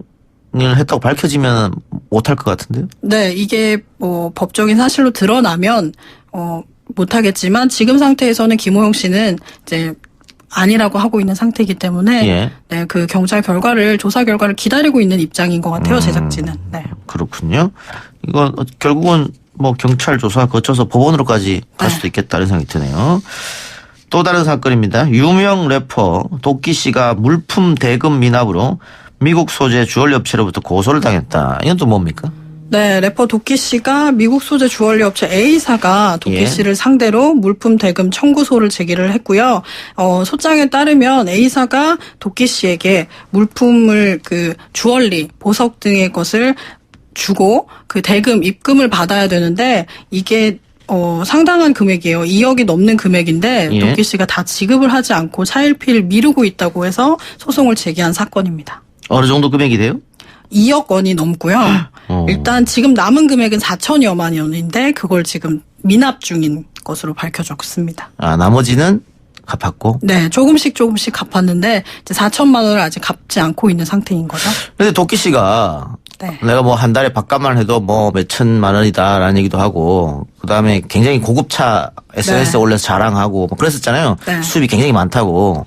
했다고 밝혀지면 못할 것 같은데요? 네, 이게 법적인 사실로 드러나면 못하겠지만 지금 상태에서는 김호영 씨는 이제 아니라고 하고 있는 상태이기 때문에 예. 네, 그 경찰 조사 결과를 기다리고 있는 입장인 것 같아요. 제작진은. 네. 그렇군요. 이거 결국은 뭐 경찰 조사 거쳐서 법원으로까지 갈 수도 있겠다는 생각이 드네요. 또 다른 사건입니다. 유명 래퍼 도끼 씨가 물품 대금 미납으로 미국 소재 주얼리 업체로부터 고소를 당했다. 이건 또 뭡니까? 네, 래퍼 도끼 씨가 미국 소재 주얼리 업체 A사가 도끼 씨를 상대로 물품 대금 청구소를 제기를 했고요. 소장에 따르면 A사가 도끼 씨에게 물품을 주얼리, 보석 등의 것을 주고 그 대금, 입금을 받아야 되는데 이게 상당한 금액이에요. 2억이 넘는 금액인데 도끼 씨가 다 지급을 하지 않고 차일피일 미루고 있다고 해서 소송을 제기한 사건입니다. 어느 정도 금액이 돼요? 2억 원이 넘고요. 일단 지금 남은 금액은 4천여만 원인데 그걸 지금 미납 중인 것으로 밝혀졌습니다. 나머지는 갚았고? 네, 조금씩 갚았는데 이제 4천만 원을 아직 갚지 않고 있는 상태인 거죠. 근데 도끼 씨가 네. 내가 뭐 한 달에 밥값만 해도 뭐 몇천만 원이다라는 얘기도 하고 그다음에 굉장히 고급차 SNS에 올려서 자랑하고 뭐 그랬었잖아요. 네. 수입이 굉장히 많다고.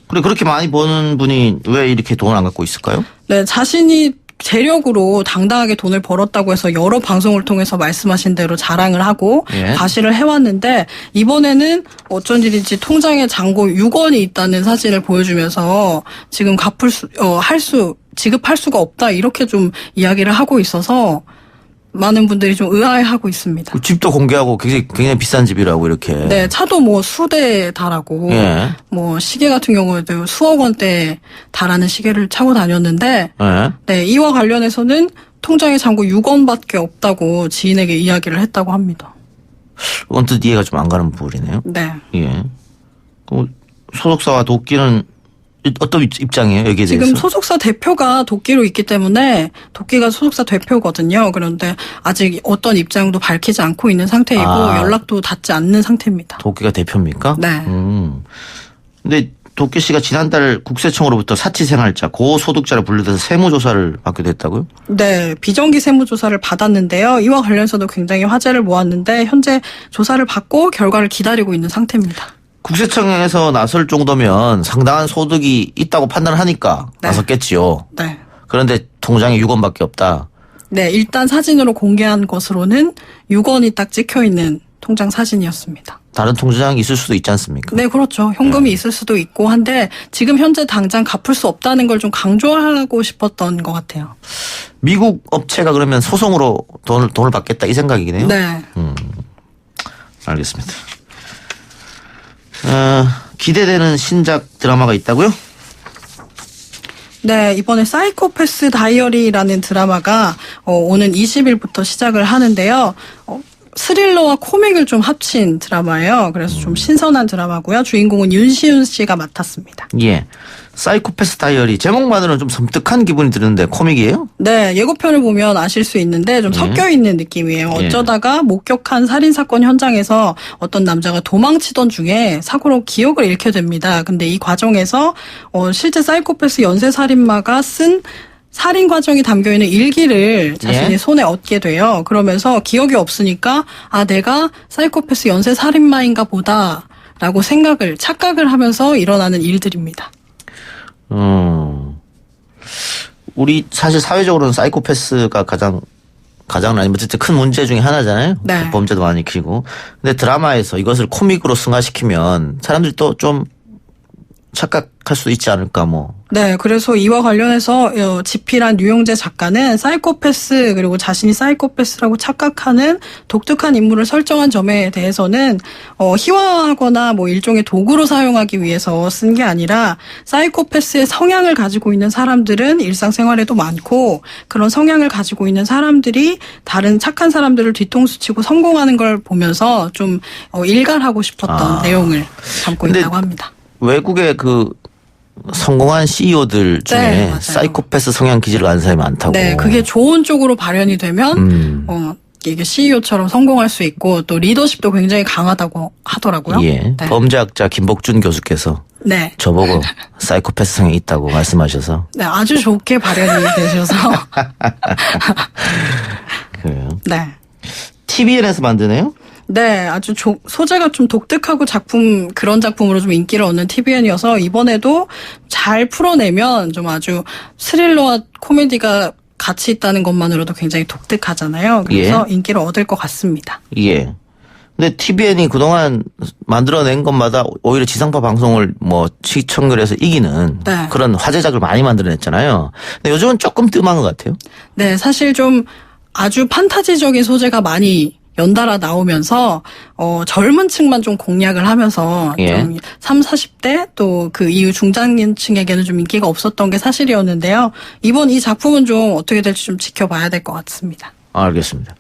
그래 그렇게 많이 버는 분이 왜 이렇게 돈을 안 갖고 있을까요? 네, 자신이 재력으로 당당하게 돈을 벌었다고 해서 여러 방송을 통해서 말씀하신 대로 자랑을 하고 과시를 해왔는데 이번에는 어쩐 일인지 통장에 잔고 6원이 있다는 사진을 보여주면서 지금 지급할 수가 없다 이렇게 좀 이야기를 하고 있어서 많은 분들이 좀 의아해하고 있습니다. 그 집도 공개하고 굉장히 비싼 집이라고 이렇게. 네, 차도 뭐 수대 달하고 뭐 시계 같은 경우에도 수억 원대 달하는 시계를 차고 다녔는데 네, 이와 관련해서는 통장에 잔고 6원밖에 없다고 지인에게 이야기를 했다고 합니다. 언뜻 이해가 좀 안 가는 부분이네요. 네. 예. 소속사와 도끼는 어떤 입장이에요, 여기에 대해서? 지금 소속사 대표가 도끼로 있기 때문에 도끼가 소속사 대표거든요. 그런데 아직 어떤 입장도 밝히지 않고 있는 상태이고 연락도 닿지 않는 상태입니다. 도끼가 대표입니까? 네. 근데 도끼 씨가 지난달 국세청으로부터 사치생활자, 고소득자를 분류돼서 세무조사를 받게 됐다고요? 네. 비정기 세무조사를 받았는데요. 이와 관련해서도 굉장히 화제를 모았는데 현재 조사를 받고 결과를 기다리고 있는 상태입니다. 국세청에서 나설 정도면 상당한 소득이 있다고 판단을 하니까 나섰겠지요. 네. 그런데 통장에 6원밖에 없다. 네. 일단 사진으로 공개한 것으로는 6원이 딱 찍혀있는 통장 사진이었습니다. 다른 통장이 있을 수도 있지 않습니까? 네, 그렇죠. 현금이 있을 수도 있고 한데 지금 현재 당장 갚을 수 없다는 걸 좀 강조하고 싶었던 것 같아요. 미국 업체가 그러면 소송으로 돈을 받겠다 이 생각이네요. 네. 알겠습니다. 기대되는 신작 드라마가 있다고요? 네, 이번에 사이코패스 다이어리라는 드라마가 오는 20일부터 시작을 하는데요. 스릴러와 코믹을 좀 합친 드라마예요. 그래서 좀 신선한 드라마고요. 주인공은 윤시윤 씨가 맡았습니다. 예. 사이코패스 다이어리 제목만으로는 좀 섬뜩한 기분이 드는데 코믹이에요? 네, 예고편을 보면 아실 수 있는데 좀 섞여 있는 느낌이에요. 어쩌다가 목격한 살인사건 현장에서 어떤 남자가 도망치던 중에 사고로 기억을 잃게 됩니다. 근데 이 과정에서 실제 사이코패스 연쇄살인마가 쓴 살인 과정이 담겨있는 일기를 자신이 손에 얻게 돼요. 그러면서 기억이 없으니까 내가 사이코패스 연쇄살인마인가 보다라고 착각을 하면서 일어나는 일들입니다. 우리 사실 사회적으로는 사이코패스가 가장 아니면 어쨌든 큰 문제 중에 하나잖아요. 네. 범죄도 많이 일으키고. 근데 드라마에서 이것을 코믹으로 승화시키면 사람들이 또 좀 착각할 수도 있지 않을까 뭐. 네, 그래서 이와 관련해서 지필한 류영재 작가는 사이코패스 그리고 자신이 사이코패스라고 착각하는 독특한 인물을 설정한 점에 대해서는 희화화하거나 뭐 일종의 도구로 사용하기 위해서 쓴 게 아니라 사이코패스의 성향을 가지고 있는 사람들은 일상생활에도 많고 그런 성향을 가지고 있는 사람들이 다른 착한 사람들을 뒤통수치고 성공하는 걸 보면서 좀 일갈하고 싶었던 내용을 담고 있다고 합니다. 외국의 그 성공한 CEO들 중에 네, 사이코패스 성향 기질을 가진 사람이 많다고. 네, 그게 좋은 쪽으로 발현이 되면 이게 CEO처럼 성공할 수 있고 또 리더십도 굉장히 강하다고 하더라고요. 예, 네. 범죄학자 김복준 교수께서 네. 저보고 사이코패스 성향이 있다고 말씀하셔서. 네, 아주 좋게 발현이 되셔서. 그래요. 네. TVN에서 만드네요? 네, 아주 소재가 좀 독특하고 그런 작품으로 좀 인기를 얻는 TVN이어서 이번에도 잘 풀어내면 좀 아주 스릴러와 코미디가 같이 있다는 것만으로도 굉장히 독특하잖아요. 그래서 인기를 얻을 것 같습니다. 예. 근데 TVN이 그동안 만들어낸 것마다 오히려 지상파 방송을 뭐 시청률에서 이기는 네. 그런 화제작을 많이 만들어냈잖아요. 근데 요즘은 조금 뜸한 것 같아요. 네, 사실 좀 아주 판타지적인 소재가 많이 연달아 나오면서 젊은 층만 좀 공략을 하면서 좀 30, 40대 또 그 이후 중장년층에게는 좀 인기가 없었던 게 사실이었는데요. 이번 이 작품은 좀 어떻게 될지 좀 지켜봐야 될 것 같습니다. 알겠습니다.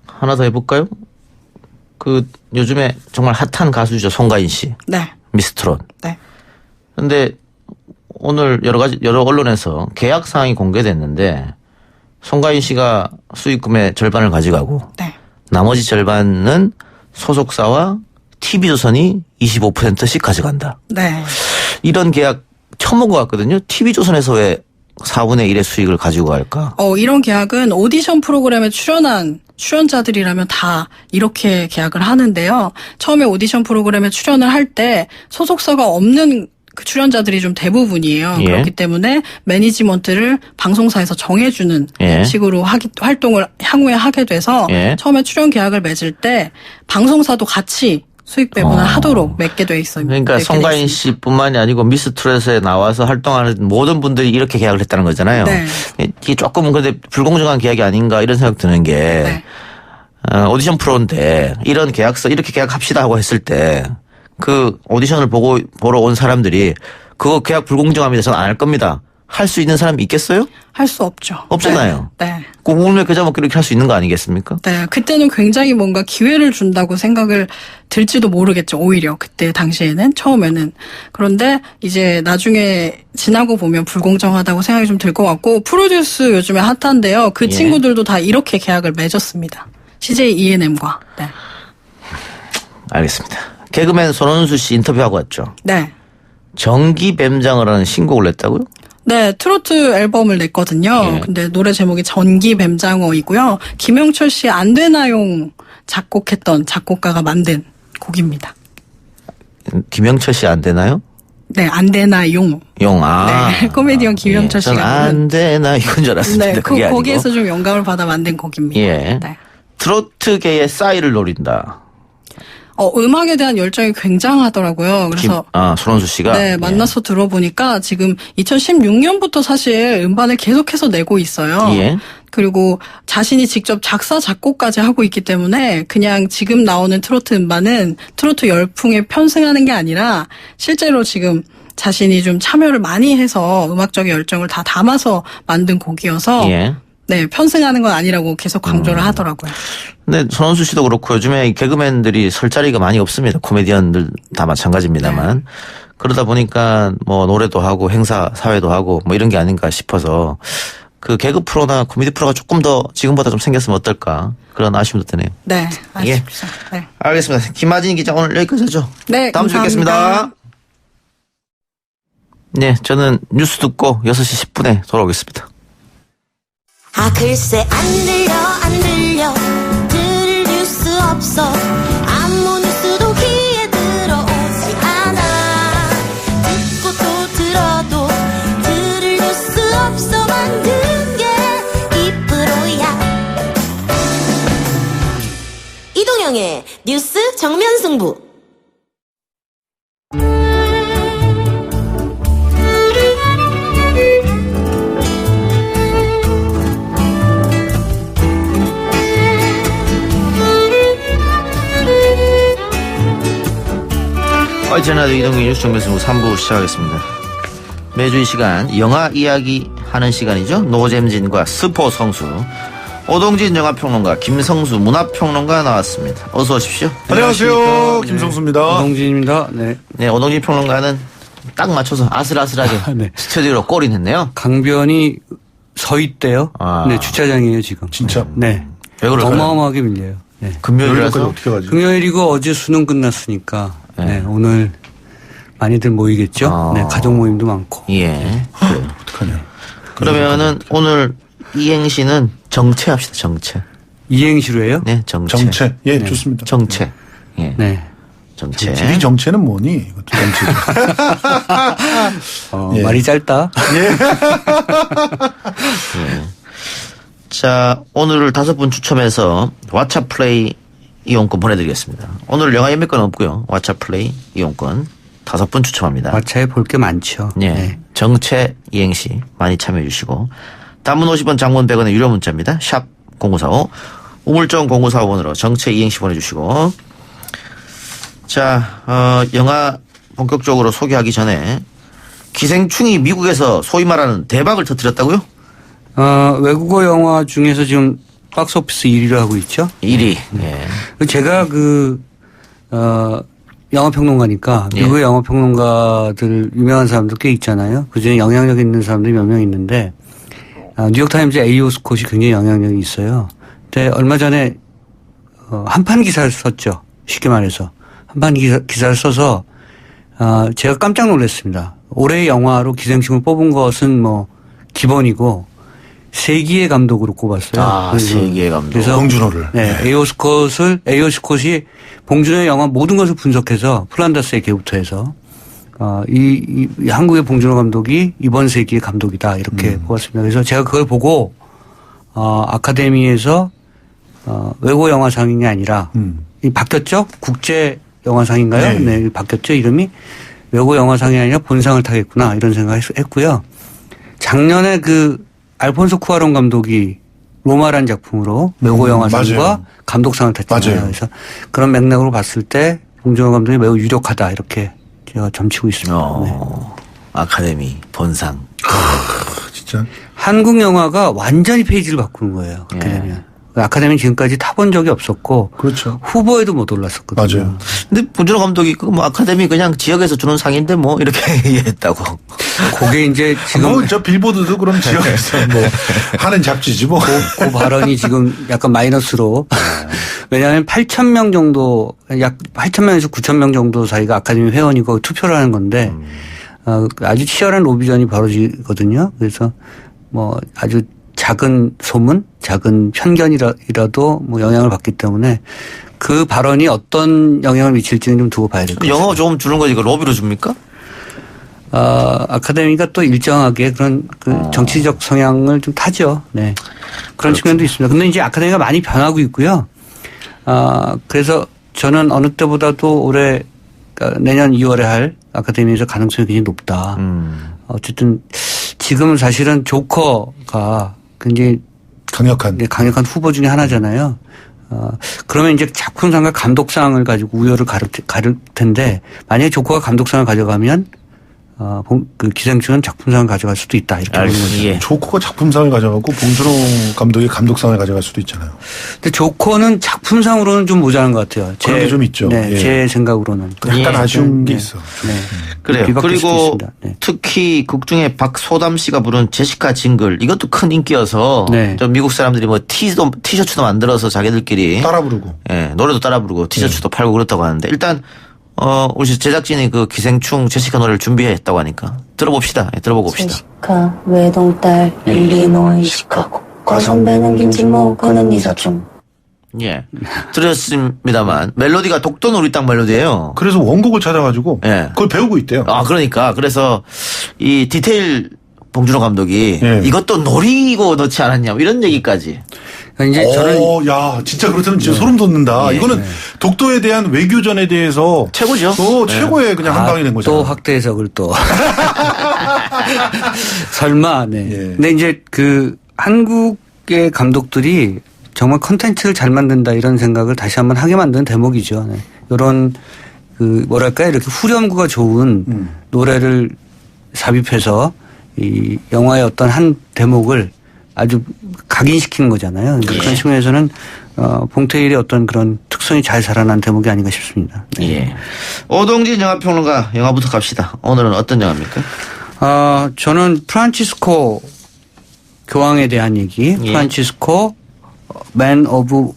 하나 더 해볼까요? 그 요즘에 정말 핫한 가수죠. 송가인 씨. 네. 미스트롯. 네. 근데 오늘 여러 언론에서 계약 사항이 공개됐는데 송가인 씨가 수익금의 절반을 가져가고 네. 나머지 절반은 소속사와 TV조선이 25%씩 가져간다. 네. 이런 계약 처음 본 것 같거든요. TV조선에서 왜 4분의 1의 수익을 가지고 갈까? 이런 계약은 오디션 프로그램에 출연한 출연자들이라면 다 이렇게 계약을 하는데요. 처음에 오디션 프로그램에 출연을 할 때 소속사가 없는 그 출연자들이 좀 대부분이에요. 예. 그렇기 때문에 매니지먼트를 방송사에서 정해주는 식으로 활동을 향후에 하게 돼서 처음에 출연 계약을 맺을 때 방송사도 같이 수익 배분을 하도록 맺게 돼 있어요. 그러니까 송가인 씨뿐만이 아니고 미스트롯에 나와서 활동하는 모든 분들이 이렇게 계약을 했다는 거잖아요. 네. 이게 조금은 근데 불공정한 계약이 아닌가 이런 생각 드는 게 오디션 프로인데 이런 계약서 이렇게 계약합시다 하고 했을 때 그 오디션을 보러 온 사람들이 그거 계약 불공정합니다. 저는 안 할 겁니다. 할 수 있는 사람이 있겠어요? 할 수 없죠. 없잖아요. 네. 그 울며 겨자 먹기 이렇게 할 수 있는 거 아니겠습니까? 네. 그때는 굉장히 뭔가 기회를 준다고 생각을 들지도 모르겠죠. 오히려 그때 당시에는 처음에는. 그런데 이제 나중에 지나고 보면 불공정하다고 생각이 좀 들 것 같고 프로듀스 요즘에 핫한데요. 그 친구들도 다 이렇게 계약을 맺었습니다. CJ ENM과. 네. 알겠습니다. 개그맨 손원수 씨 인터뷰하고 왔죠. 네. 전기뱀장을 하는 신곡을 냈다고요? 네, 트로트 앨범을 냈거든요. 근데 노래 제목이 전기뱀장어이고요. 김영철 씨 안되나용 작곡했던 작곡가가 만든 곡입니다. 김영철 씨 안 되나요? 네, 안되나용. 네, 코미디언 김영철 씨가 부른. 안 되나 이건 줄 알았습니다. 네, 그게 아니고. 거기에서 좀 영감을 받아 만든 곡입니다. 예. 네. 트로트계의 싸이를 노린다. 음악에 대한 열정이 굉장하더라고요. 그래서 손원수 씨가 네, 만나서 들어보니까 지금 2016년부터 사실 음반을 계속해서 내고 있어요. 그리고 자신이 직접 작사 작곡까지 하고 있기 때문에 그냥 지금 나오는 트로트 음반은 트로트 열풍에 편승하는 게 아니라 실제로 지금 자신이 좀 참여를 많이 해서 음악적인 열정을 다 담아서 만든 곡이어서 네, 편승하는 건 아니라고 계속 강조를 하더라고요. 근데 손원수 씨도 그렇고 요즘에 개그맨들이 설 자리가 많이 없습니다. 코미디언들 다 마찬가지입니다만. 그러다 보니까 뭐 노래도 하고 행사 사회도 하고 뭐 이런 게 아닌가 싶어서 그 개그 프로나 코미디 프로가 조금 더 지금보다 좀 생겼으면 어떨까 그런 아쉬움도 드네요. 네, 아쉽죠. 네. 알겠습니다. 김아진 기자 오늘 여기까지 하죠. 네, 다음 주에 뵙겠습니다. 네, 저는 뉴스 듣고 6시 10분에 돌아오겠습니다. 글쎄 안 들려 들을 뉴스 없어 아무 뉴스도 귀에 들어오지 않아 듣고 또 들어도 들을 뉴스 없어 만든 게 이 프로야 이동영의 뉴스 정면 승부. 어제나도 이동규 뉴스 정면승부 3부 시작하겠습니다. 매주 이 시간 영화 이야기 하는 시간이죠. 노잼진과 스포 성수 오동진 영화평론가 김성수 문화평론가 나왔습니다. 어서 오십시오. 안녕하세요. 김성수입니다. 오동진입니다. 네. 네, 오동진 평론가는 딱 맞춰서 아슬아슬하게 네. 스튜디오로 골인했네요. 강변이 서 있대요. 네, 주차장이에요 지금. 진짜? 네. 왜 그럴까요? 어마어마하게 밀려요. 네. 금요일이라서 어떻게 가지? 금요일이고 어제 수능 끝났으니까 네, 오늘 많이들 모이겠죠. 네, 가족 모임도 많고. 예. 그래요. 어떡하냐. 그러면은 오늘 이행시는 정체합시다. 정체. 이행시로 해요? 네, 정체. 정체. 예, 네. 좋습니다. 정체. 예. 네. 정체. 네 정체는 뭐니? 이것도 정체. 예. 말이 짧다. 예. 예. 자, 오늘 5분 추첨해서 왓챠 플레이 이용권 보내드리겠습니다. 오늘 영화 예매권 없고요. 왓챠 플레이 이용권 5분 추첨합니다. 왓챠에 볼 게 많죠. 예. 네. 정체 이행시 많이 참여해 주시고 단문 50원 장문 100원의 유료 문자입니다. 샵 0945 우물정 0945번으로 정체 이행시 보내주시고 자, 영화 본격적으로 소개하기 전에 기생충이 미국에서 소위 말하는 대박을 터뜨렸다고요? 외국어 영화 중에서 지금 박스오피스 1위를 하고 있죠. 1위. 예. 제가 영화 평론가니까 미국의 영화 평론가들 유명한 사람들 꽤 있잖아요. 그중에 영향력 있는 사람들이 몇 명 있는데 뉴욕타임즈 A.O. 스콧이 굉장히 영향력이 있어요. 근데 얼마 전에 한판 기사를 썼죠. 쉽게 말해서. 한판 기사를 써서 제가 깜짝 놀랐습니다. 올해의 영화로 기생충을 뽑은 것은 뭐 기본이고 세기의 감독으로 꼽았어요. 세기의 감독. 그래서 봉준호를. 네. A.O. 스콧이 봉준호의 영화 모든 것을 분석해서 플란다스의 개부터 해서 이 한국의 봉준호 감독이 이번 세기의 감독이다 이렇게 뽑았습니다. 그래서 제가 그걸 보고 아카데미에서 외국 영화상이 아니라 바뀌었죠? 국제 영화상인가요? 네, 바뀌었죠 이름이. 외국 영화상이 아니라 본상을 타겠구나 이런 생각을 했고요. 작년에 알폰소 쿠아론 감독이 로마란 작품으로 외국 영화상과 감독상을 탔잖아요. 맞아요. 그래서 그런 맥락으로 봤을 때 봉준호 감독이 매우 유력하다 이렇게 제가 점치고 있습니다. 네. 아카데미 본상. 진짜. 한국 영화가 완전히 페이지를 바꾸는 거예요. 그렇게 되면. 아카데미는 지금까지 타본 적이 없었고. 그렇죠. 후보에도 못 올랐었거든요. 맞아요. 근데 봉준호 감독이 아카데미 그냥 지역에서 주는 상인데 이렇게 얘기했다고. 그게 이제 지금. 저 빌보드도 그럼 지역에서 하는 잡지지 뭐. 그 발언이 지금 약간 마이너스로. 왜냐하면 8,000명 정도, 약 8,000명에서 9,000명 정도 사이가 아카데미 회원이고 투표를 하는 건데, 아주 치열한 로비전이 벌어지거든요. 그래서 아주 작은 소문, 작은 편견이라도 영향을 받기 때문에 그 발언이 어떤 영향을 미칠지는 좀 두고 봐야 될 것 같습니다. 영어 좀 주는 거지, 로비로 줍니까? 아카데미가 또 일정하게 그런 정치적 성향을 좀 타죠. 네. 그런 측면도 있습니다. 근데 이제 아카데미가 많이 변하고 있고요. 그래서 저는 어느 때보다도 올해, 내년 2월에 할 아카데미에서 가능성이 굉장히 높다. 어쨌든 지금은 사실은 조커가 굉장히 강력한 후보 중에 하나잖아요. 그러면 이제 작품상과 감독상을 가지고 우열을 가를 텐데 만약에 조커가 감독상을 가져가면 기생충은 작품상을 가져갈 수도 있다. 이렇게 보는 거죠. 조커가 작품상을 가져가고 봉준호 감독이 감독상을 가져갈 수도 있잖아요. 근데 조커는 작품상으로는 좀 모자란 것 같아요. 그런 게 좀 있죠. 네, 제 생각으로는. 약간 아쉬운 게 있어. 네. 그래요. 그리고 특히 극 중에 박소담 씨가 부른 제시카 징글 이것도 큰 인기여서 좀 미국 사람들이 티셔츠도 만들어서 자기들끼리 따라 부르고 노래도 따라 부르고 티셔츠도 팔고 그렇다고 하는데 일단 우리 제작진이 기생충 제시카 노래를 준비했다고 하니까 들어봅시다. 들어보고 봅시다. 제시카 외동딸 일리노이 시카고 거선배는 김진모 그는 이사중. 예. 들었습니다만 멜로디가 독도는 우리 땅 멜로디예요. 그래서 원곡을 찾아가지고 그걸 배우고 있대요. 그러니까 그래서 이 디테일 봉준호 감독이 이것도 노리고 넣지 않았냐 이런 얘기까지. 이제 저는 야 진짜 그렇다면 진짜 소름 돋는다. 이거는 독도에 대한 외교전에 대해서 최고죠. 최고의 그냥 한 방이 된 거죠. 또 확대 해석을 또 설마. 근데 이제 한국의 감독들이 정말 컨텐츠를 잘 만든다 이런 생각을 다시 한번 하게 만드는 대목이죠. 이런 그 뭐랄까요 이렇게 후렴구가 좋은 노래를 삽입해서 이 영화의 어떤 한 대목을 아주 각인시키는 거잖아요. 예. 그런 측면에서는 봉태일의 어떤 그런 특성이 잘 살아난 대목이 아닌가 싶습니다. 네. 예. 오동진 영화평론가 영화부터 갑시다. 오늘은 어떤 영화입니까? 저는 프란치스코 교황에 대한 얘기, 예. 프란치스코 맨 오브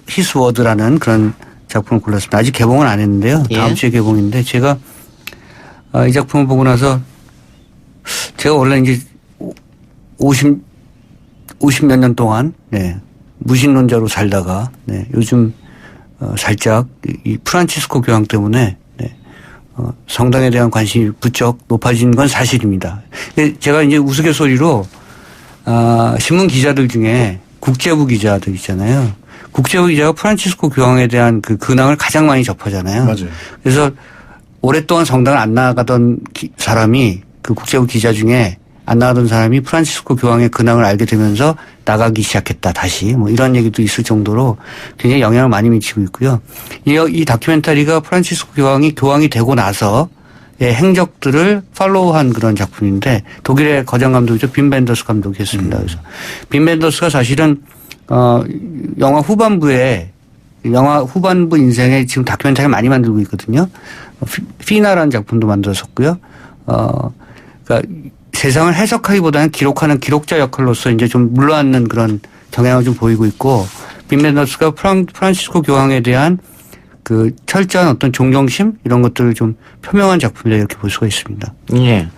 히스 워드라는 그런 작품을 골랐습니다. 아직 개봉은 안 했는데요. 다음 예. 주에 개봉인데 제가 이 작품을 보고 나서 제가 원래 이제 50몇 년 동안 네, 무신론자로 살다가 네, 요즘 살짝 이 프란치스코 교황 때문에 네, 성당에 대한 관심이 부쩍 높아진 건 사실입니다. 제가 이제 우스갯소리로 신문 기자들 중에 국제부 기자들 있잖아요. 국제부 기자가 프란치스코 교황에 대한 그 근황을 가장 많이 접하잖아요. 맞아요. 그래서 오랫동안 성당을 안 나가던 사람이 그 국제부 기자 중에 안 나가던 사람이 프란치스코 교황의 근황을 알게 되면서 나가기 시작했다 다시 뭐 이런 얘기도 있을 정도로 굉장히 영향을 많이 미치고 있고요. 이 다큐멘터리가 프란치스코 교황이 되고 나서의 행적들을 팔로우한 그런 작품인데 독일의 거장 감독이죠. 빈 벤더스 감독이 했습니다. 그래서 빈 벤더스가 사실은 영화 후반부 인생에 지금 다큐멘터리 많이 만들고 있거든요. 피나라는 작품도 만들었었고요. 그러니까 세상을 해석하기보다는 기록하는 기록자 역할로서 이제 좀 물러앉는 그런 경향을 좀 보이고 있고, 빈 벤더스가 프란치스코 교황에 대한 그 철저한 어떤 존경심 이런 것들을 좀 표명한 작품이다 이렇게 볼 수가 있습니다. 예.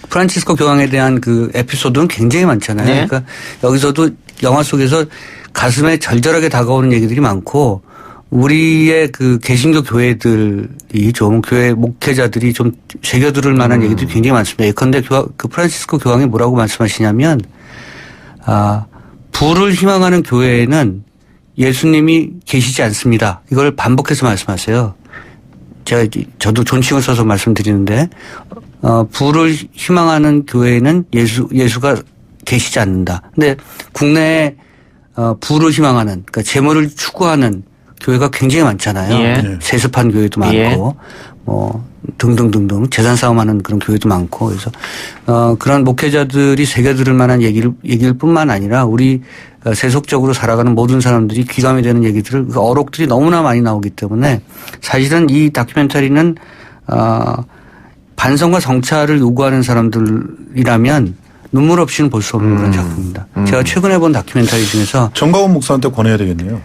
프란치스코 교황에 대한 그 에피소드는 굉장히 많잖아요. 네. 그러니까 여기서도 영화 속에서 가슴에 절절하게 다가오는 얘기들이 많고, 우리의 그 개신교 교회들이 좀 교회 목회자들이 좀 새겨들을 만한 얘기들이 굉장히 많습니다. 예컨대 그 프란치스코 교황이 뭐라고 말씀하시냐면, 부를 희망하는 교회에는 예수님이 계시지 않습니다. 이걸 반복해서 말씀하세요. 저도 존칭을 써서 말씀드리는데, 부를 희망하는 교회에는 예수가 계시지 않는다. 근데 국내에 부를 희망하는, 그러니까 재물을 추구하는 교회가 굉장히 많잖아요. 예. 세습한 교회도 많고, 예. 뭐 등등등등 재산 싸움하는 그런 교회도 많고, 그래서 그런 목회자들이 새겨들을 만한 얘기일 뿐만 아니라 우리 세속적으로 살아가는 모든 사람들이 귀감이 되는 얘기들을 그 어록들이 너무나 많이 나오기 때문에 사실은 이 다큐멘터리는 반성과 성찰을 요구하는 사람들이라면 눈물 없이는 볼 수 없는 그런 작품입니다. 제가 최근에 본 다큐멘터리 중에서 정가원 목사한테 권해야 되겠네요.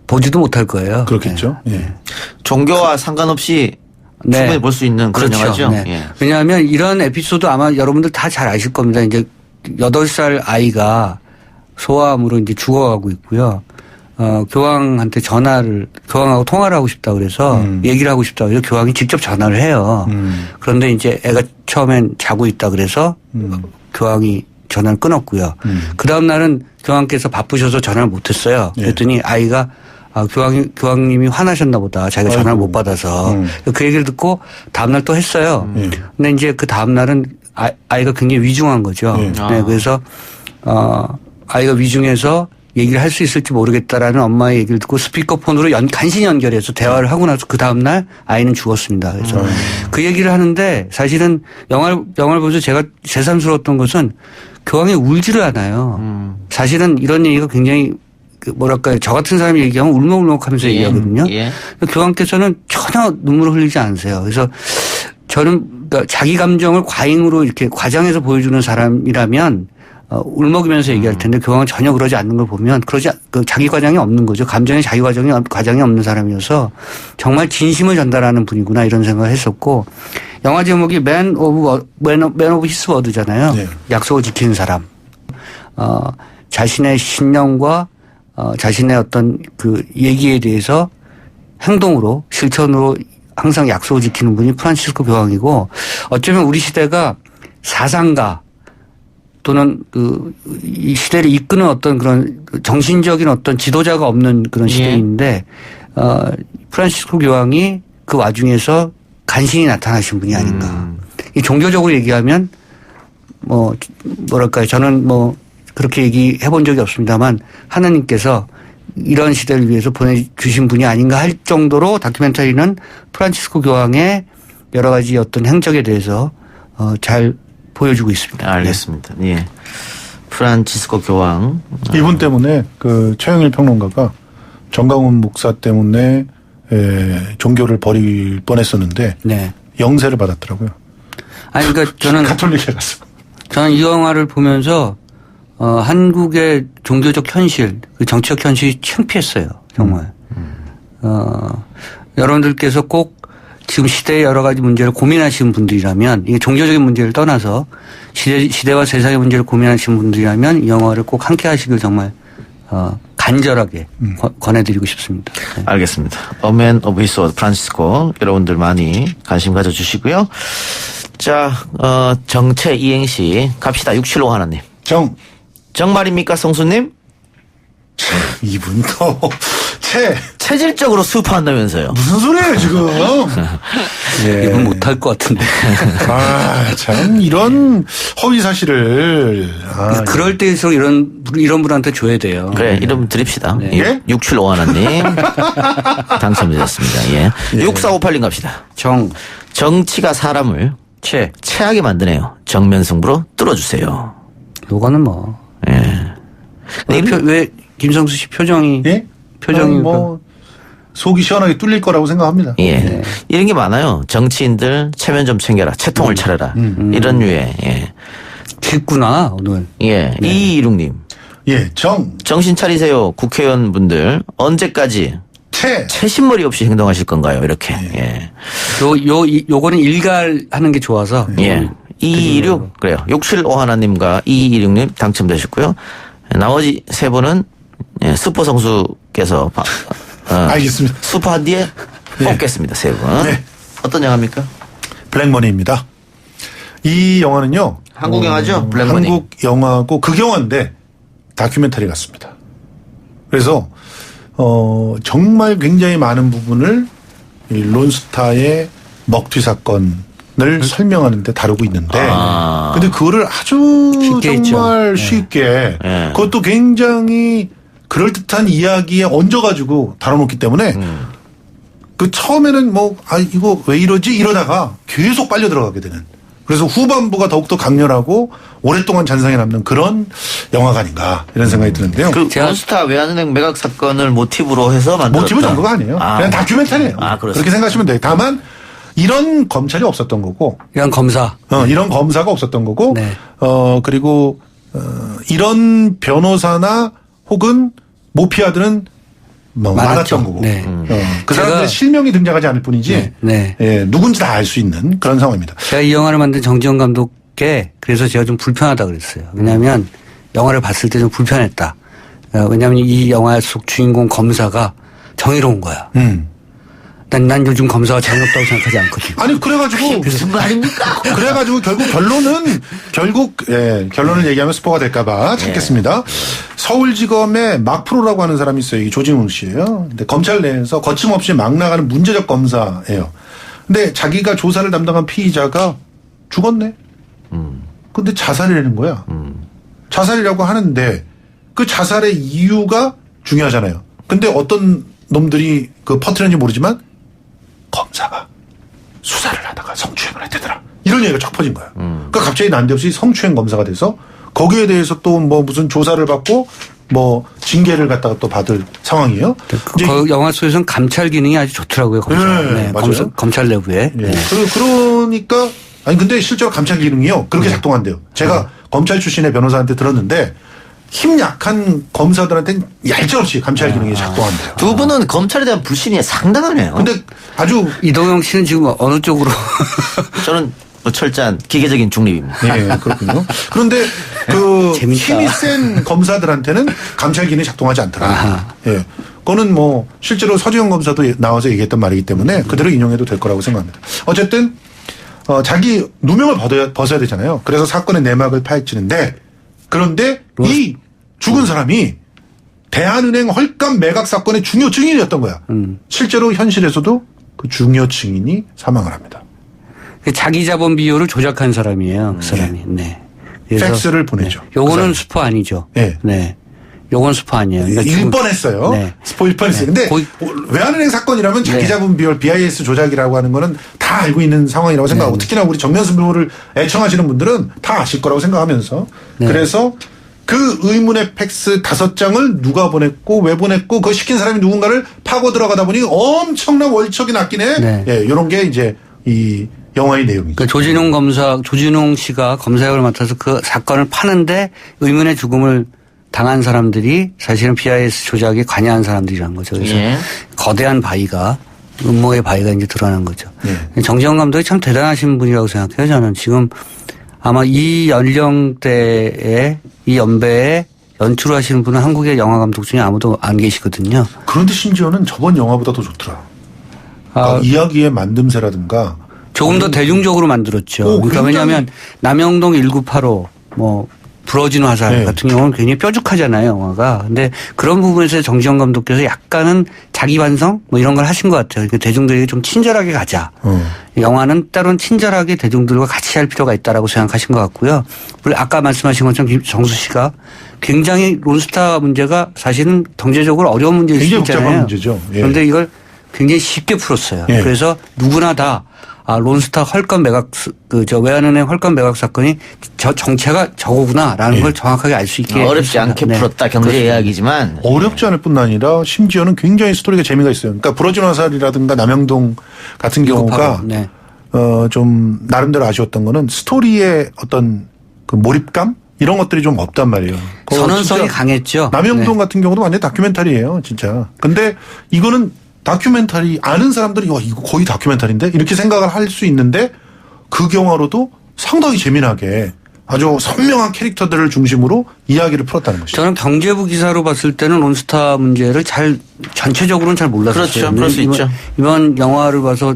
보지도 못할 거예요. 그렇겠죠. 네. 예. 종교와 상관없이 충분히 볼 수 있는 그런 그렇죠. 영화죠. 네. 예. 왜냐하면 이런 에피소드 아마 여러분들 다 잘 아실 겁니다. 이제 8살 아이가 소아암으로 이제 죽어가고 있고요. 교황한테 교황하고 통화를 하고 싶다 그래서 얘기를 하고 싶다 그래서 교황이 직접 전화를 해요. 그런데 이제 애가 처음엔 자고 있다 그래서 교황이 전화를 끊었고요. 그 다음 날은 교황께서 바쁘셔서 전화를 못 했어요. 그랬더니 아이가 교황님이 화나셨나 보다. 자기가 전화를 못 받아서. 그 얘기를 듣고 다음 날 또 했어요. 근데 이제 그 다음 날은 아이가 굉장히 위중한 거죠. 네, 그래서 아이가 위중해서 얘기를 할 수 있을지 모르겠다라는 엄마의 얘기를 듣고 스피커폰으로 간신히 연결해서 대화를 하고 나서 그 다음 날 아이는 죽었습니다. 그래서 그 얘기를 하는데 사실은 영화를 보면서 제가 새삼스러웠던 것은 교황이 울지를 않아요. 사실은 이런 얘기가 굉장히 뭐랄까요. 저 같은 사람이 얘기하면 울먹울먹하면서 얘기하거든요. 예. 교황께서는 전혀 눈물을 흘리지 않으세요. 그래서 저는 그러니까 자기 감정을 과잉으로 이렇게 과장해서 보여주는 사람이라면 울먹이면서 얘기할 텐데 교황은 전혀 그러지 않는 걸 보면 자기 과장이 없는 거죠. 감정에 자기 과장이 없는 사람이어서 정말 진심을 전달하는 분이구나 이런 생각을 했었고, 영화 제목이 맨 오브 히스 워드잖아요. 네. 약속을 지키는 사람. 자신의 신념과 자신의 어떤 그 얘기에 대해서 행동으로 실천으로 항상 약속을 지키는 분이 프란치스코 교황이고, 어쩌면 우리 시대가 사상가 또는 이 시대를 이끄는 어떤 그런 정신적인 어떤 지도자가 없는 그런 시대인데, 프란치스코 교황이 그 와중에서 간신히 나타나신 분이 아닌가. 이 종교적으로 얘기하면 뭐랄까요. 저는 그렇게 얘기해 본 적이 없습니다만 하나님께서 이런 시대를 위해서 보내주신 분이 아닌가 할 정도로 다큐멘터리는 프란치스코 교황의 여러 가지 어떤 행적에 대해서 잘 보여주고 있습니다. 알겠습니다. 예. 프란치스코 교황. 이분 때문에 그 최영일 평론가가 정강훈 목사 때문에 종교를 버릴 뻔했었는데 네. 영세를 받았더라고요. 아니 그러니까 저는 가톨릭에 갔어. 저는 이 영화를 보면서 한국의 종교적 현실, 그 정치적 현실이 창피했어요. 정말. 여러분들께서 꼭 지금 시대의 여러 가지 문제를 고민하시는 분들이라면 이게 종교적인 문제를 떠나서 시대와 세상의 문제를 고민하시는 분들이라면 이 영화를 꼭 함께 하시길 정말 간절하게 권해드리고 싶습니다. 네. 알겠습니다. A Man of His Word 프란치스코 여러분들 많이 관심 가져주시고요. 자, 정체 이행시 갑시다. 675 하나님. 정말입니까 성수님? 이분도 체질적으로 수파한다면서요. 무슨 소리예요 지금? 예. 이분 못할 것 같은데. 참 이런 허위 사실을. 그럴 때일수록 이런 분한테 줘야 돼요. 그래 이름 드립시다. 네. 예? 675 하나님 당첨되셨습니다. 예. 6458님 갑시다. 정치가 사람을 체하게 만드네요. 정면승부로 뚫어주세요. 요거는 뭐. 예. 왜 김성수 씨 표정이 뭐 속이 시원하게 뚫릴 거라고 생각합니다. 예. 네. 이런 게 많아요. 정치인들 체면 좀 챙겨라. 채통을 차려라. 이런 류의. 예. 됐구나 오늘. 예. 이이륙님. 예. 정신 차리세요. 국회의원 분들 언제까지 채신머리 없이 행동하실 건가요? 이렇게. 예. 요거는 일갈하는 게 좋아서. 예. 226 그래요. 675 하나님과 2226님 당첨되셨고요. 나머지 세 분은 슈퍼 성수께서 알겠습니다. 슈퍼한 뒤에 뽑겠습니다. 세 분. 네. 어떤 영화입니까? 블랙머니입니다. 이 영화는요. 한국 영화죠? 블랙머니. 한국 영화고 극영화인데 다큐멘터리 같습니다. 그래서 정말 굉장히 많은 부분을 이 론스타의 먹튀 사건을 설명하는데 다루고 있는데 근데 그거를 아주 정말 쉽게 그것도 굉장히 그럴듯한 이야기에 얹어가지고 다뤄놓기 때문에 그 처음에는 이거 왜 이러지 이러다가 계속 빨려 들어가게 되는 그래서 후반부가 더욱더 강렬하고 오랫동안 잔상에 남는 그런 영화가 아닌가 이런 생각이 드는데요. 그 론스타 외환은행 매각 사건을 모티브로 해서 만들었다. 모티브 정도가 아니에요. 그냥 다큐멘터리예요. 그렇게 생각하시면 돼요. 다만 이런 검찰이 없었던 거고 이런 검사 이런 검사가 없었던 거고 그리고 이런 변호사나 혹은 모피아들은 많았던 거고 그 사람들의 실명이 등장하지 않을 뿐이지 누군지 다 알 수 있는 그런 상황입니다. 제가 이 영화를 만든 정지영 감독께 그래서 제가 좀 불편하다 그랬어요. 왜냐하면 영화를 봤을 때 좀 불편했다. 왜냐하면 이 영화 속 주인공 검사가 정의로운 거야. 난 요즘 검사가 정의롭다고 생각하지 않거든요. 아니 그래가지고 무슨 말입니까? 그래가지고 결론을 얘기하면 스포가 될까봐 참겠습니다. 서울지검의 막프로라고 하는 사람이 있어요. 이 조진웅 씨예요. 근데 검찰 내에서 거침없이 막 나가는 문제적 검사예요. 근데 자기가 조사를 담당한 피의자가 죽었네. 근데 자살이라는 거야. 자살이라고 하는데 그 자살의 이유가 중요하잖아요. 근데 어떤 놈들이 퍼뜨렸는지 모르지만 검사가 수사를 하다가 성추행을 했대더라. 이런 얘기가 쫙 퍼진 거야. 그러니까 갑자기 난데없이 성추행 검사가 돼서 거기에 대해서 또 무슨 조사를 받고 징계를 갖다가 또 받을 상황이에요. 그 영화 속에서는 감찰 기능이 아주 좋더라고요. 검찰 내부에. 그러니까 근데 실제로 감찰 기능이요. 그렇게 작동한대요. 제가 검찰 출신의 변호사한테 들었는데 힘 약한 검사들한테는 얄짤없이 감찰 기능이 작동한대요. 두 분은 검찰에 대한 불신이 상당하네요. 근데 아주 이동영 씨는 지금 어느 쪽으로? 저는 철저한 기계적인 중립입니다. 네, 그렇군요. 그런데 힘이 센 검사들한테는 감찰 기능이 작동하지 않더라. 예. 그거는 실제로 서지영 검사도 나와서 얘기했던 말이기 때문에 그대로 인용해도 될 거라고 생각합니다. 어쨌든 자기 누명을 벗어야 되잖아요. 그래서 사건의 내막을 파헤치는데 그런데 이 죽은 사람이 대한은행 헐값 매각 사건의 중요 증인이었던 거야. 실제로 현실에서도 그 중요 증인이 사망을 합니다. 자기 자본 비율을 조작한 사람이에요. 그 사람이. 네. 팩스를 보내죠. 요거는 스포 아니죠. 네. 요건 스포 아니에요. 그러니까 일 뻔했어요. 네. 스포 1번 했어요. 근데 외환은행 사건이라면 자기 자본 비율 BIS 조작이라고 하는 거는 다 알고 있는 상황이라고 생각하고 특히나 우리 정면승부를 애청하시는 분들은 다 아실 거라고 생각하면서 그래서 그 의문의 팩스 5장을 누가 보냈고 왜 보냈고 그 시킨 사람이 누군가를 파고 들어가다 보니 엄청난 월척이 났긴 해. 예, 이런 게 이제 이 영화의 내용이죠. 그러니까 조진웅 씨가 검사 역을 맡아서 그 사건을 파는데 의문의 죽음을 당한 사람들이 사실은 BIS 조작에 관여한 사람들이라는 거죠. 그래서 거대한 바위가 음모의 바위가 이제 드러난 거죠. 정지영 감독이 참 대단하신 분이라고 생각해요. 저는 지금 아마 이 연령대에 이 연배에 연출을 하시는 분은 한국의 영화 감독 중에 아무도 안 계시거든요. 그런데 심지어는 저번 영화보다 더 좋더라. 그러니까 이야기의 만듦새라든가 조금 더 대중적으로 만들었죠. 그러니까 왜냐하면 남영동 1985 뭐 부러진 화살 같은 경우는 굉장히 뾰족하잖아요, 영화가. 근데 그런 부분에서 정지영 감독께서 약간은 자기 반성 뭐 이런 걸 하신 것 같아요. 그러니까 대중들에게 좀 친절하게 가자. 영화는 때론 친절하게 대중들과 같이 할 필요가 있다라고 생각하신 것 같고요. 물론 아까 말씀하신 것처럼 정수 씨가 굉장히 론스타 문제가 사실은 경제적으로 어려운 문제일 수 있잖아요. 굉장히 복잡한 문제죠. 그런데 이걸 굉장히 쉽게 풀었어요. 그래서 누구나 다 론스타 헐건 매각, 외환은행 헐건 매각 사건이 정체가 저거구나라는 걸 정확하게 알 수 있게. 어렵지 않게 풀었다. 경제 이야기지만. 어렵지 않을 뿐 아니라 심지어는 굉장히 스토리가 재미가 있어요. 그러니까 부러진 화살이라든가 남영동 같은 경우가 좀 나름대로 아쉬웠던 거는 스토리의 어떤 그 몰입감? 이런 것들이 좀 없단 말이에요. 선언성이 강했죠. 남영동 같은 경우도 완전 다큐멘터리예요, 진짜. 근데 이거는 다큐멘터리 아는 사람들이 이거 거의 다큐멘터리인데 이렇게 생각을 할 수 있는데 그 경우로도 상당히 재미나게 아주 선명한 캐릭터들을 중심으로 이야기를 풀었다는 것이죠. 저는 경제부 기사로 봤을 때는 론스타 문제를 전체적으로는 잘 몰랐어요. 그렇죠. 그럴 수 있죠. 이번 영화를 봐서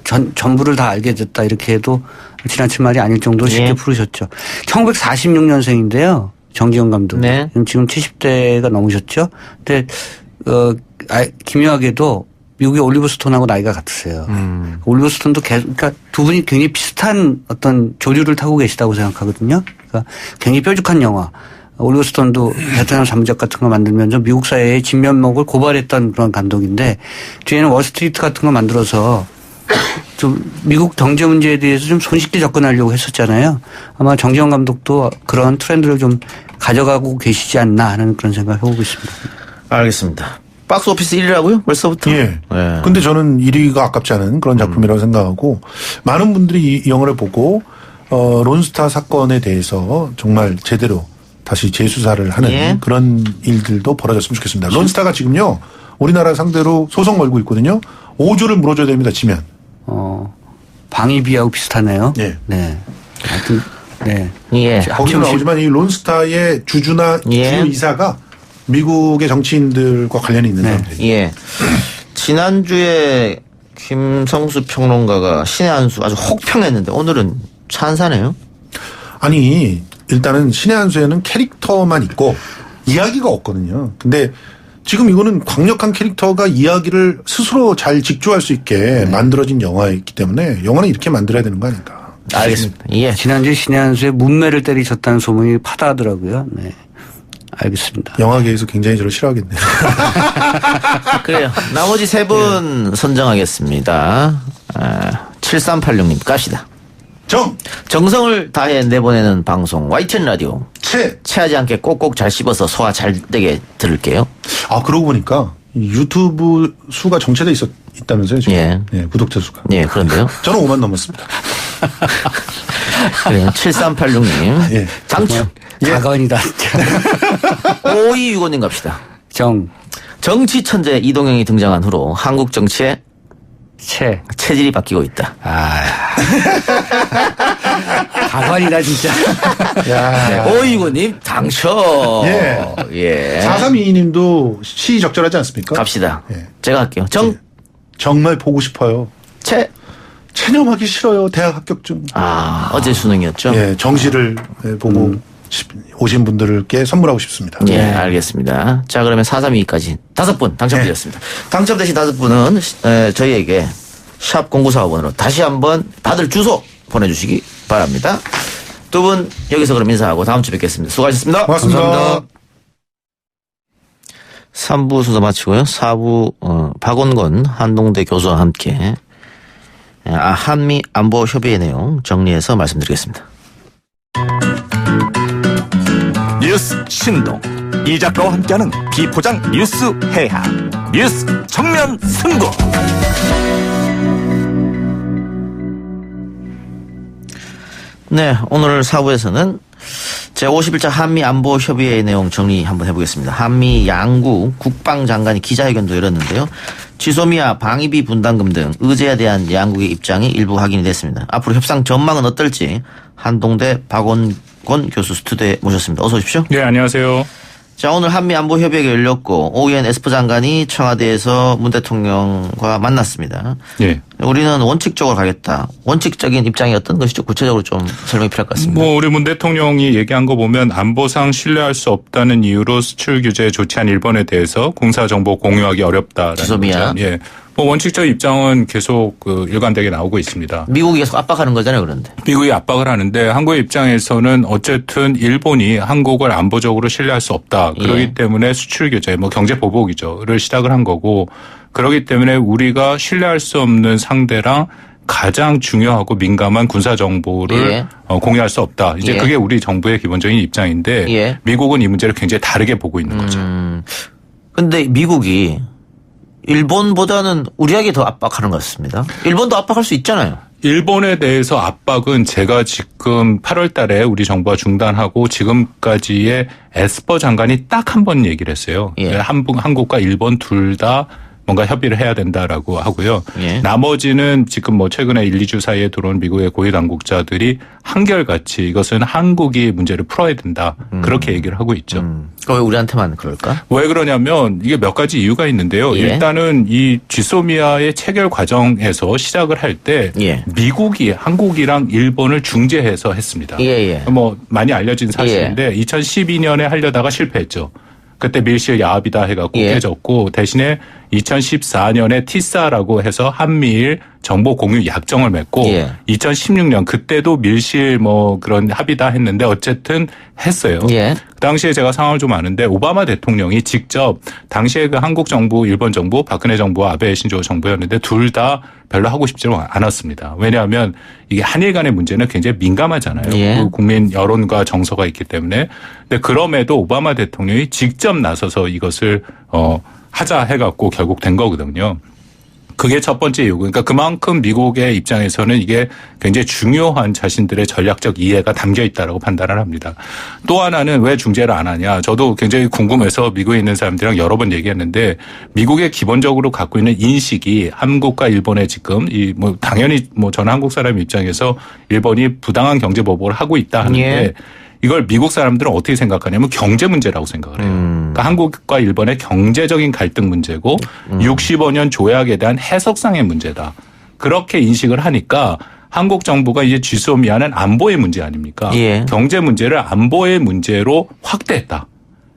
전부를 다 알게 됐다 이렇게 해도 지나친 말이 아닐 정도로 쉽게 풀으셨죠. 1946년생인데요. 정지영 감독. 지금 70대가 넘으셨죠. 근데 기묘하게도 미국의 올리버 스톤하고 나이가 같으세요. 올리버 스톤도 그러니까 두 분이 굉장히 비슷한 어떤 조류를 타고 계시다고 생각하거든요. 그러니까 굉장히 뾰족한 영화. 올리버 스톤도 베트남 3부작 같은 거 만들면서 미국 사회의 진면목을 고발했던 그런 감독인데 뒤에는 월스트리트 같은 거 만들어서 좀 미국 경제 문제에 대해서 좀 손쉽게 접근하려고 했었잖아요. 아마 정지영 감독도 그런 트렌드를 좀 가져가고 계시지 않나 하는 그런 생각을 해보고 있습니다. 알겠습니다. 박스 오피스 1위라고요? 벌써부터? 예. 근데 저는 1위가 아깝지 않은 그런 작품이라고 생각하고 많은 분들이 이 영화를 보고 론스타 사건에 대해서 정말 제대로 다시 재수사를 하는 그런 일들도 벌어졌으면 좋겠습니다. 론스타가 지금요 우리나라 상대로 소송 걸고 있거든요. 5조를 물어줘야 됩니다. 지면. 방위비하고 비슷하네요. 네. 하여튼 거기서 나오지만 이 론스타의 주주나 주요 이사가 미국의 정치인들과 관련이 있는 사람들이. 지난주에 김성수 평론가가 신의 한수 아주 혹평했는데 오늘은 찬사네요. 아니 일단은 신의 한수에는 캐릭터만 있고 이야기가 없거든요. 근데 지금 이거는 강력한 캐릭터가 이야기를 스스로 잘 직조할 수 있게 만들어진 영화이기 때문에 영화는 이렇게 만들어야 되는 거 아닌가. 알겠습니다. 지난주에 신의 한수에 문매를 때리셨다는 소문이 파다하더라고요. 네. 알겠습니다. 영화계에서 굉장히 저를 싫어하겠네요. 그래요. 나머지 세 분 선정하겠습니다. 7386님 갑시다. 정성을 다해 내보내는 방송 YTN 라디오. 체하지 않게 꼭꼭 잘 씹어서 소화 잘 되게 들을게요. 그러고 보니까 유튜브 수가 정체돼 있다면서요 지금. 구독자 수가. 그런데요. 저는 5만 넘었습니다. 그래요. 7386님. 당첨. 가관이다. 5265님 갑시다. 정치 천재 이동영이 등장한 후로 한국 정치의 체질이 바뀌고 있다. 가관이다 진짜. 5265님 당첨. 4322님도 시적절하지 않습니까? 갑시다. 제가 할게요. 정말 보고 싶어요. 체념하기 싫어요. 대학 합격증. 어제 수능이었죠. 정시를 보고 오신 분들께 선물하고 싶습니다. 알겠습니다. 자, 그러면 432까지 5분 당첨되셨습니다. 당첨되신 5분은 저희에게 샵 0945번으로 다시 한번 다들 주소 보내주시기 바랍니다. 두 분 여기서 그럼 인사하고 다음 주에 뵙겠습니다. 수고하셨습니다. 고맙습니다. 감사합니다. 3부 수사 마치고요. 4부 박원건 한동대 교수와 함께 한미 안보 협의의 내용 정리해서 말씀드리겠습니다. 뉴스 신동 이 작가와 함께하는 비포장 뉴스 해학 뉴스 정면 승부. 네, 오늘 4부에서는 제51차 한미 안보 협의의 내용 정리 한번 해보겠습니다. 한미 양국 국방장관이 기자회견도 열었는데요. 지소미아 방위비 분담금 등 의제에 대한 양국의 입장이 일부 확인이 됐습니다. 앞으로 협상 전망은 어떨지 한동대 박원건 교수 스튜디오에 모셨습니다. 어서 오십시오. 네, 안녕하세요. 자, 오늘 한미 안보 협의회가 열렸고 오우엔 에스퍼 장관이 청와대에서 문 대통령과 만났습니다. 네. 우리는 원칙적으로 가겠다. 원칙적인 입장이 어떤 것이죠? 구체적으로 좀 설명이 필요할 것 같습니다. 우리 문 대통령이 얘기한 거 보면 안보상 신뢰할 수 없다는 이유로 수출 규제에 조치한 일본에 대해서 군사 정보 공유하기 어렵다라는 지소미아. 거죠. 예. 원칙적 입장은 계속 일관되게 나오고 있습니다. 미국이 계속 압박하는 거잖아요, 그런데. 미국이 압박을 하는데 한국의 입장에서는 어쨌든 일본이 한국을 안보적으로 신뢰할 수 없다. 그렇기 때문에 수출 규제, 경제 보복이죠.를 시작을 한 거고 그렇기 때문에 우리가 신뢰할 수 없는 상대랑 가장 중요하고 민감한 군사 정보를 공유할 수 없다. 이제 그게 우리 정부의 기본적인 입장인데 미국은 이 문제를 굉장히 다르게 보고 있는 거죠. 그런데 미국이 일본보다는 우리에게 더 압박하는 것 같습니다. 일본도 압박할 수 있잖아요. 일본에 대해서 압박은 제가 지금 8월 달에 우리 정부가 중단하고 지금까지의 에스퍼 장관이 딱 한 번 얘기를 했어요. 한국과 일본 둘 다 뭔가 협의를 해야 된다라고 하고요. 나머지는 지금 최근에 1, 2주 사이에 들어온 미국의 고위 당국자들이 한결같이 이것은 한국이 문제를 풀어야 된다. 그렇게 얘기를 하고 있죠. 왜 우리한테만 그럴까? 왜 그러냐면 이게 몇 가지 이유가 있는데요. 일단은 이 지소미아의 체결 과정에서 시작을 할 때 미국이 한국이랑 일본을 중재해서 했습니다. 많이 알려진 사실인데 2012년에 하려다가 실패했죠. 그때 밀실 야합이다 해갖고 깨졌고 대신에 2014년에 티사라고 해서 한미일 정보 공유 약정을 맺고 2016년 그때도 밀실 그런 합의다 했는데 어쨌든 했어요. 그 당시에 제가 상황을 좀 아는데 오바마 대통령이 직접 당시에 그 한국 정부, 일본 정부, 박근혜 정부와 아베 신조 정부였는데 둘 다 별로 하고 싶지는 않았습니다. 왜냐하면 이게 한일 간의 문제는 굉장히 민감하잖아요. 그 국민 여론과 정서가 있기 때문에. 근데 그럼에도 오바마 대통령이 직접 나서서 이것을 하자 해갖고 결국 된 거거든요. 그게 첫 번째 이유고. 그러니까 그만큼 미국의 입장에서는 이게 굉장히 중요한 자신들의 전략적 이해가 담겨 있다라고 판단을 합니다. 또 하나는 왜 중재를 안 하냐. 저도 굉장히 궁금해서 미국에 있는 사람들이랑 여러 번 얘기했는데 미국의 기본적으로 갖고 있는 인식이 한국과 일본의 지금 당연히 저는 한국 사람 입장에서 일본이 부당한 경제 보복을 하고 있다 하는데 이걸 미국 사람들은 어떻게 생각하냐면 경제 문제라고 생각을 해요. 그러니까 한국과 일본의 경제적인 갈등 문제고 65년 조약에 대한 해석상의 문제다. 그렇게 인식을 하니까 한국 정부가 이제 지소미아는 안보의 문제 아닙니까? 경제 문제를 안보의 문제로 확대했다.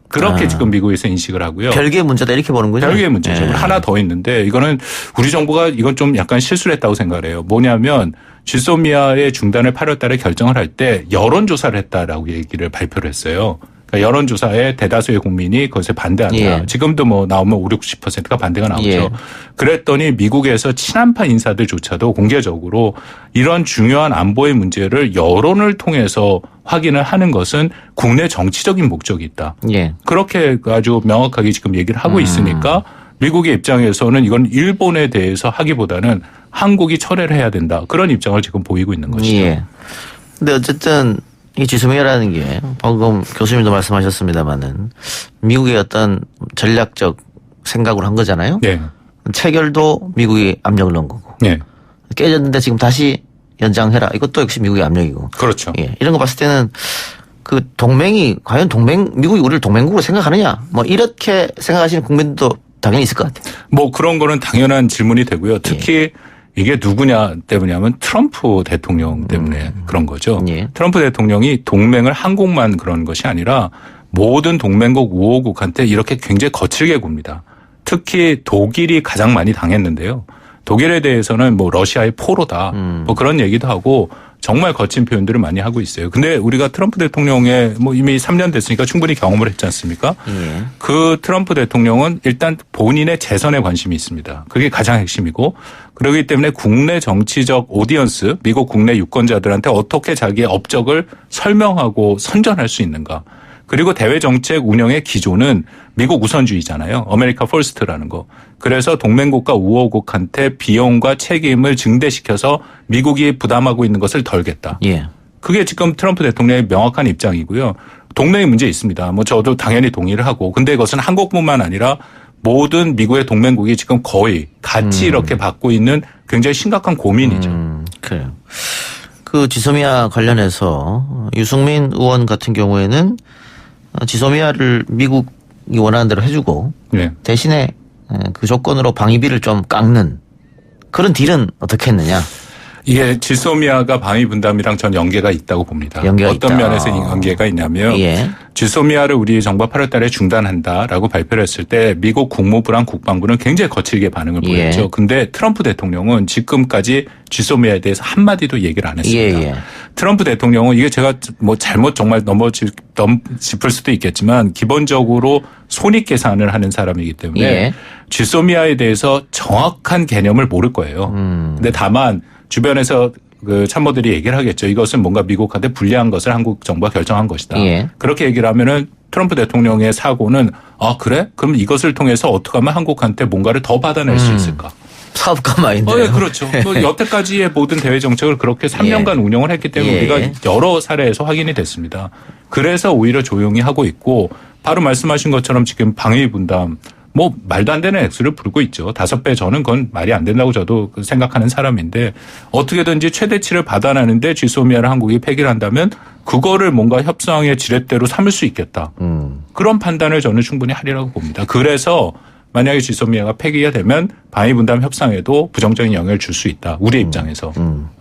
그렇게 지금 미국에서 인식을 하고요. 별개의 문제다 이렇게 보는군요. 별개의 문제죠. 하나 더 있는데 이거는 우리 정부가 이건 좀 약간 실수를 했다고 생각을 해요. 뭐냐면 지소미아의 중단을 8월 달에 결정을 할 때 여론조사를 했다라고 얘기를 발표를 했어요. 그러니까 여론조사에 대다수의 국민이 그것에 반대한다. 지금도 나오면 5, 60%가 반대가 나오죠. 그랬더니 미국에서 친한파 인사들조차도 공개적으로 이런 중요한 안보의 문제를 여론을 통해서 확인을 하는 것은 국내 정치적인 목적이 있다. 그렇게 아주 명확하게 지금 얘기를 하고 있으니까 미국의 입장에서는 이건 일본에 대해서 하기보다는 한국이 철회를 해야 된다. 그런 입장을 지금 보이고 있는 것이죠. 근데 어쨌든 이 지소미아라는 게 방금 교수님도 말씀하셨습니다마는 미국의 어떤 전략적 생각으로 한 거잖아요. 체결도 미국이 압력을 넣은 거고. 깨졌는데 지금 다시 연장해라. 이것도 역시 미국의 압력이고. 그렇죠. 이런 거 봤을 때는 그 동맹이 과연 미국이 우리를 동맹국으로 생각하느냐. 이렇게 생각하시는 국민도 당연히 있을 것 같아요. 그런 거는 당연한 질문이 되고요. 특히 이게 누구냐 때문이냐면 트럼프 대통령 때문에 그런 거죠. 트럼프 대통령이 동맹을 한국만 그런 것이 아니라 모든 동맹국 우호국한테 이렇게 굉장히 거칠게 굽니다. 특히 독일이 가장 많이 당했는데요. 독일에 대해서는 러시아의 포로다. 그런 얘기도 하고 정말 거친 표현들을 많이 하고 있어요. 근데 우리가 트럼프 대통령의 뭐 이미 3년 됐으니까 충분히 경험을 했지 않습니까? 그 트럼프 대통령은 일단 본인의 재선에 관심이 있습니다. 그게 가장 핵심이고 그렇기 때문에 국내 정치적 오디언스, 미국 국내 유권자들한테 어떻게 자기의 업적을 설명하고 선전할 수 있는가. 그리고 대외 정책 운영의 기조는 미국 우선주의잖아요. 아메리카 퍼스트라는 거. 그래서 동맹국가 우호국한테 비용과 책임을 증대시켜서 미국이 부담하고 있는 것을 덜겠다. 예. 그게 지금 트럼프 대통령의 명확한 입장이고요. 동맹의 문제 있습니다. 뭐 저도 당연히 동의를 하고. 근데 이것은 한국뿐만 아니라 모든 미국의 동맹국이 지금 거의 같이 이렇게 받고 있는 굉장히 심각한 고민이죠. 그래요. 그 지소미아 관련해서 유승민 의원 같은 경우에는 지소미아를 미국이 원하는 대로 해주고 네. 대신에 그 조건으로 방위비를 좀 깎는 그런 딜은 어떻게 했느냐? 이게 지소미아가 방위 분담이랑 전 연계가 있다고 봅니다. 연계가 어떤 있다. 면에서 연계가 있냐면 예. 지소미아를 우리 정부가 8월 달에 중단한다라고 발표를 했을 때 미국 국무부랑 국방부는 굉장히 거칠게 반응을 보였죠. 근데 트럼프 대통령은 지금까지 지소미아에 대해서 한마디도 얘기를 안 했습니다. 예. 트럼프 대통령은 이게 제가 뭐 잘못 정말 짚을 수도 있겠지만 기본적으로 손익 계산을 하는 사람이기 때문에 예. 지소미아에 대해서 정확한 개념을 모를 거예요. 근데 다만 주변에서 그 참모들이 얘기를 하겠죠. 이것은 뭔가 미국한테 불리한 것을 한국 정부가 결정한 것이다. 예. 그렇게 얘기를 하면은 트럼프 대통령의 사고는 아 그래? 그럼 이것을 통해서 어떻게 하면 한국한테 뭔가를 더 받아낼 수 있을까? 사업가 마인드. 예, 그렇죠. 뭐 여태까지의 모든 대외 정책을 그렇게 3년간 운영을 했기 때문에 우리가 여러 사례에서 확인이 됐습니다. 그래서 오히려 조용히 하고 있고 바로 말씀하신 것처럼 지금 방위 분담 뭐 말도 안 되는 액수를 부르고 있죠. 5배 저는 그건 말이 안 된다고 저도 생각하는 사람인데 어떻게든지 최대치를 받아내는데 지소미아를 한국이 폐기를 한다면 그거를 뭔가 협상의 지렛대로 삼을 수 있겠다. 그런 판단을 저는 충분히 하리라고 봅니다. 그래서 만약에 지소미아가 폐기가 되면 방위 분담 협상에도 부정적인 영향을 줄 수 있다. 우리의 입장에서.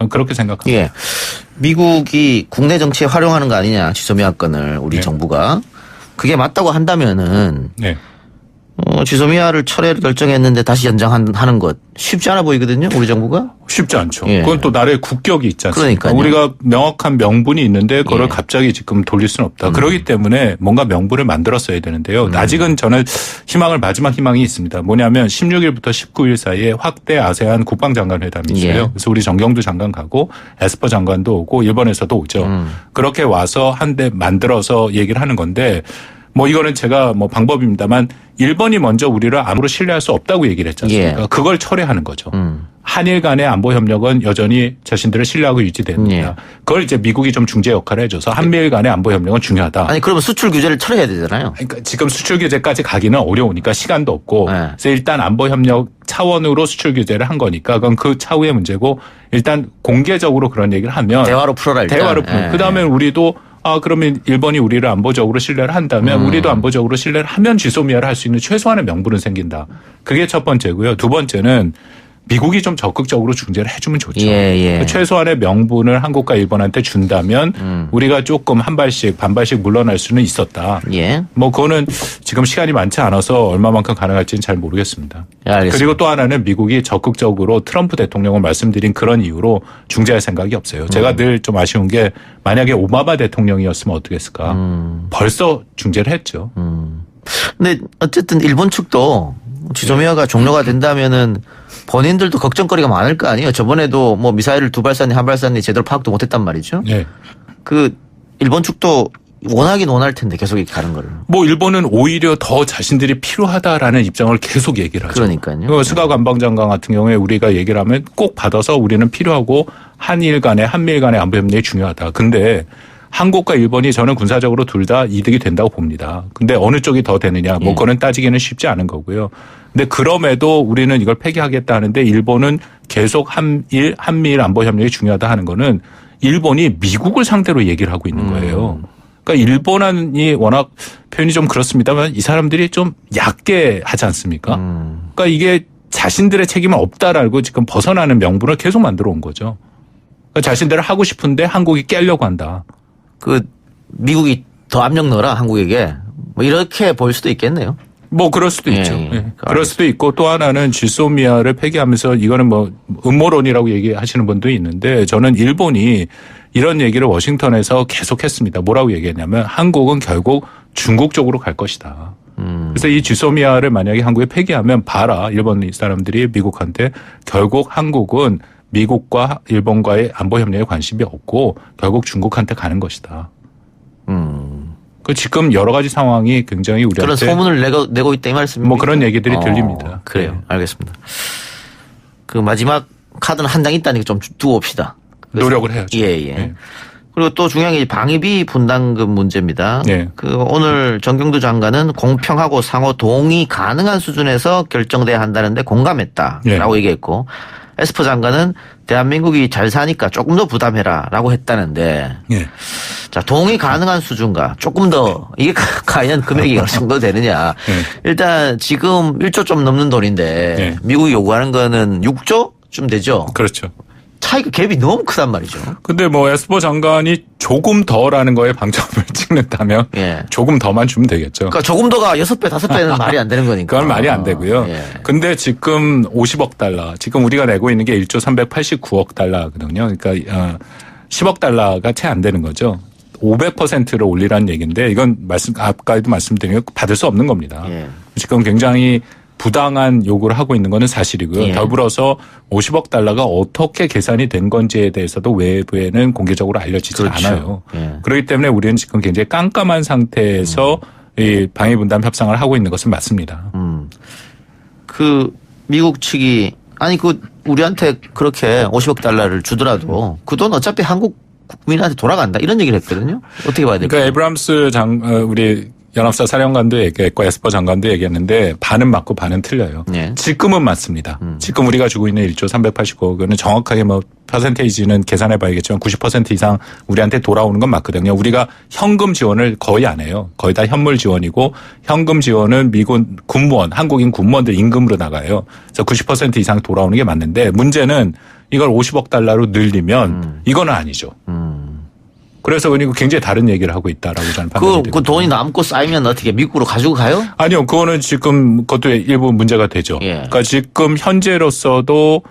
그렇게 생각합니다. 예. 미국이 국내 정치에 활용하는 거 아니냐. 지소미아 건을 우리 정부가. 그게 맞다고 한다면은 네. 지소미아를 철회를 결정했는데 다시 연장하는 것 쉽지 않아 보이거든요. 우리 정부가. 쉽지 않죠. 예. 그건 또 나라의 국격이 있지 않습니까? 그러니까요. 우리가 명확한 명분이 있는데 그걸 갑자기 지금 돌릴 수는 없다. 그렇기 때문에 뭔가 명분을 만들었어야 되는데요. 아직은 저는 마지막 희망이 있습니다. 뭐냐면 16일부터 19일 사이에 확대 아세안 국방장관 회담이 있어요. 예. 그래서 우리 정경두 장관 가고 에스퍼 장관도 오고 일본에서도 오죠. 그렇게 와서 한 대 만들어서 얘기를 하는 건데 뭐 이거는 제가 뭐 방법입니다만 일본이 먼저 우리를 암으로 신뢰할 수 없다고 얘기를 했지 않습니까? 예. 그걸 철회하는 거죠. 한일 간의 안보 협력은 여전히 자신들을 신뢰하고 유지됩니다. 예. 그걸 이제 미국이 좀 중재 역할을 해줘서 한미일 간의 안보 협력은 중요하다. 아니 그러면 수출 규제를 철회해야 되잖아요. 그러니까 지금 수출 규제까지 가기는 어려우니까 시간도 없고 그래서 일단 안보 협력 차원으로 수출 규제를 한 거니까 그건 그 차후의 문제고 일단 공개적으로 그런 얘기를 하면 대화로 풀어라 일단. 대화로 풀어. 그다음에 우리도 그러면 일본이 우리를 안보적으로 신뢰를 한다면 우리도 안보적으로 신뢰를 하면 지소미아를 할 수 있는 최소한의 명분은 생긴다. 그게 첫 번째고요. 두 번째는 미국이 좀 적극적으로 중재를 해주면 좋죠. 최소한의 명분을 한국과 일본한테 준다면 우리가 조금 한 발씩 반발씩 물러날 수는 있었다. 뭐 그거는 지금 시간이 많지 않아서 얼마만큼 가능할지는 잘 모르겠습니다. 그리고 또 하나는 미국이 적극적으로 트럼프 대통령을 말씀드린 그런 이유로 중재할 생각이 없어요. 제가 늘 좀 아쉬운 게 만약에 오바마 대통령이었으면 어떻게 했을까. 벌써 중재를 했죠. 근데 어쨌든 일본 측도 지소미아가 종료가 된다면은 본인들도 걱정거리가 많을 거 아니에요. 저번에도 뭐 미사일을 2발 쐈니 1발 쐈니 제대로 파악도 못했단 말이죠. 네. 그 일본 측도 원하긴 원할 텐데 계속 이렇게 가는 거를. 뭐 일본은 오히려 더 자신들이 필요하다라는 입장을 계속 얘기를 하죠. 그러니까요. 스가 관방장관 같은 경우에 우리가 얘기를 하면 꼭 받아서 우리는 필요하고 한일 간의 안보 협력이 중요하다. 근데 한국과 일본이 저는 군사적으로 둘 다 이득이 된다고 봅니다. 근데 어느 쪽이 더 되느냐 뭐 그거는 따지기는 쉽지 않은 거고요. 근데 그럼에도 우리는 이걸 폐기하겠다 하는데 일본은 계속 한미일 안보 협력이 중요하다 하는 거는 일본이 미국을 상대로 얘기를 하고 있는 거예요. 그러니까 일본이 워낙 표현이 좀 그렇습니다만 이 사람들이 좀 얕게 하지 않습니까? 그러니까 이게 자신들의 책임은 없다라고 지금 벗어나는 명분을 계속 만들어 온 거죠. 그러니까 자신들을 하고 싶은데 한국이 깨려고 한다. 그 미국이 더 압력 넣어라 한국에게 뭐 이렇게 보일 수도 있겠네요. 뭐 그럴 수도 있죠. 예. 그럴 수도 있고 또 하나는 지소미아를 폐기하면서 이거는 뭐 음모론이라고 얘기하시는 분도 있는데 저는 일본이 이런 얘기를 워싱턴에서 계속했습니다. 뭐라고 얘기했냐면 한국은 결국 중국 쪽으로 갈 것이다. 그래서 이 지소미아를 만약에 한국에 폐기하면 봐라. 일본 사람들이 미국한테 결국 한국은 미국과 일본과의 안보 협력에 관심이 없고 결국 중국한테 가는 것이다. 그 지금 여러 가지 상황이 굉장히 우리한테 그런 소문을 내고 있다 이 말씀입니까? 뭐 그런 얘기들이 들립니다. 그래요. 알겠습니다. 그 마지막 카드는 한 장 있다니까 좀 두고 봅시다. 노력을 해야죠. 예. 네. 그리고 또 중요한 게 방위비 분담금 문제입니다. 네. 그 오늘 정경두 장관은 공평하고 상호 동의 가능한 수준에서 결정돼야 한다는데 공감했다라고 얘기했고 에스퍼 장관은 대한민국이 잘 사니까 조금 더 부담해라라고 했다는데 자 동의 가능한 수준과 조금 더 이게 과연 금액이 어느 정도 되느냐. 일단 지금 1조 좀 넘는 돈인데 미국이 요구하는 거는 6조쯤 되죠. 그렇죠. 차이가 갭이 너무 크단 말이죠. 근데 뭐 에스퍼 장관이 조금 더라는 거에 방점을 찍는다면 조금 더만 주면 되겠죠. 그러니까 조금 더가 6배, 5배는 말이 안 되는 거니까. 그건 말이 안 되고요. 근데 지금 50억 달러, 지금 우리가 내고 있는 게 1조 389억 달러거든요. 그러니까 10억 달러가 채 안 되는 거죠. 500%를 올리라는 얘기인데 이건 아까도 말씀드린 거 받을 수 없는 겁니다. 지금 굉장히 부당한 요구를 하고 있는 것은 사실이고요. 더불어서 50억 달러가 어떻게 계산이 된 건지에 대해서도 외부에는 공개적으로 알려지지 않아요. 그렇기 때문에 우리는 지금 굉장히 깜깜한 상태에서 이 방위 분담 협상을 하고 있는 것은 맞습니다. 그 미국 측이 아니 그 우리한테 그렇게 50억 달러를 주더라도 그 돈 어차피 한국 국민한테 돌아간다 이런 얘기를 했거든요. 어떻게 봐야 될까요? 그러니까 에브람스 우리 연합사 사령관도 얘기했고 에스퍼 장관도 얘기했는데 반은 맞고 반은 틀려요. 지금은 맞습니다. 지금 우리가 주고 있는 1조 389억은 정확하게 뭐 퍼센테이지는 계산해 봐야겠지만 90% 이상 우리한테 돌아오는 건 맞거든요. 우리가 현금 지원을 거의 안 해요. 거의 다 현물 지원이고 현금 지원은 미군 군무원, 한국인 군무원들 임금으로 나가요. 그래서 90% 이상 돌아오는 게 맞는데 문제는 이걸 50억 달러로 늘리면 이거는 아니죠. 그래서 그리고 굉장히 다른 얘기를 하고 있다라고 저는 판단이 그 돈이 남고 쌓이면 어떻게 미국으로 가지고 가요? 아니요. 그거는 지금 그것도 일부 문제가 되죠. 그러니까 지금 현재로서도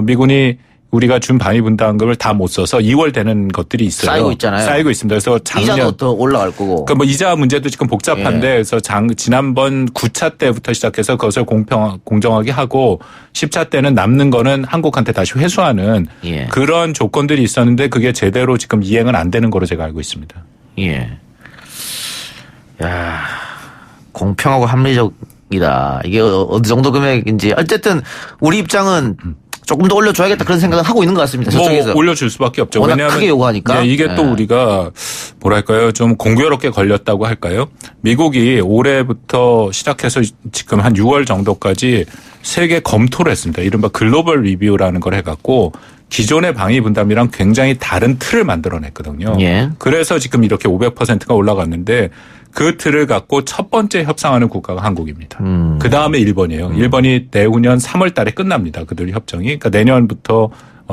미군이 우리가 준 방위 분담금을 다 못 써서 2월 되는 것들이 있어요. 쌓이고 있잖아요. 쌓이고 있습니다. 그래서 이자도 더 올라갈 거고. 그러니까 뭐 이자 문제도 지금 복잡한데 그래서 지난번 9차 때부터 시작해서 그것을 공정하게 하고 10차 때는 남는 거는 한국한테 다시 회수하는 그런 조건들이 있었는데 그게 제대로 지금 이행은 안 되는 거로 제가 알고 있습니다. 야, 공평하고 합리적이다. 이게 어느 정도 금액인지 어쨌든 우리 입장은 조금 더 올려줘야겠다 그런 생각을 하고 있는 것 같습니다. 저쪽에서. 뭐 올려줄 수밖에 없죠. 워낙 왜냐하면 크게 요구하니까. 이게 또 우리가 뭐랄까요 좀 공교롭게 걸렸다고 할까요? 미국이 올해부터 시작해서 지금 한 6월 정도까지 세계 검토를 했습니다. 이른바 글로벌 리뷰라는 걸 해갖고 기존의 방위 분담이랑 굉장히 다른 틀을 만들어냈거든요. 그래서 지금 이렇게 500%가 올라갔는데 그 틀을 갖고 첫 번째 협상하는 국가가 한국입니다. 그 다음에 일본이에요. 일본이 내후년 3월 달에 끝납니다. 그들 협정이. 그러니까 내년부터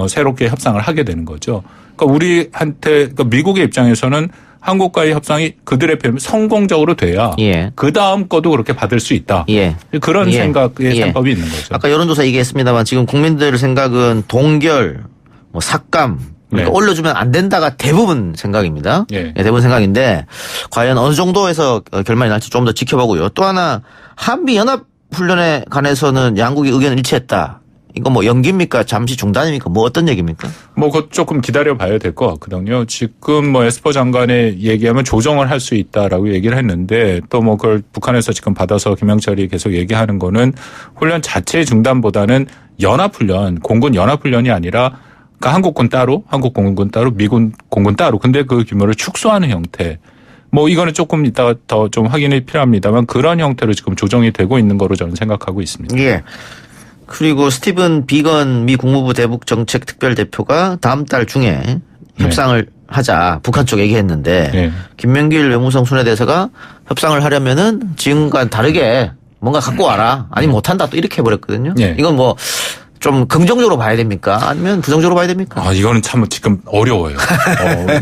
새롭게 협상을 하게 되는 거죠. 그러니까 그러니까 미국의 입장에서는 한국과의 협상이 그들의 표현 성공적으로 돼야 그 다음 거도 그렇게 받을 수 있다. 그런 생각의 생각이 있는 거죠. 아까 여론조사 얘기했습니다만 지금 국민들 생각은 동결, 뭐 삭감 그러니까 올려주면 안 된다가 대부분 생각입니다. 대부분 생각인데 과연 어느 정도에서 결말이 날지 좀 더 지켜보고요. 또 하나 한미 연합 훈련에 관해서는 양국이 의견을 일치했다. 이거 뭐 연기입니까? 잠시 중단입니까? 뭐 어떤 얘기입니까? 뭐 그것 조금 기다려 봐야 될 것 같거든요. 지금 뭐 에스퍼 장관의 얘기하면 조정을 할 수 있다라고 얘기를 했는데 또 뭐 그걸 북한에서 지금 받아서 김영철이 계속 얘기하는 거는 훈련 자체 중단보다는 연합훈련, 공군 연합훈련이 아니라 그러니까 한국군 따로, 한국 공군 따로, 미군 공군 따로. 근데 그 규모를 축소하는 형태. 뭐 이거는 조금 이따가 더 좀 확인이 필요합니다만 그런 형태로 지금 조정이 되고 있는 거로 저는 생각하고 있습니다. 그리고 스티븐 비건 미 국무부 대북 정책 특별 대표가 다음 달 중에 협상을 하자 북한 쪽 얘기했는데 김명길 외무성 순회대사가 협상을 하려면은 지금과 다르게 뭔가 갖고 와라. 아니면 못한다 또 이렇게 해버렸거든요. 이건 뭐 좀 긍정적으로 봐야 됩니까? 아니면 부정적으로 봐야 됩니까? 이거는 참 지금 어려워요.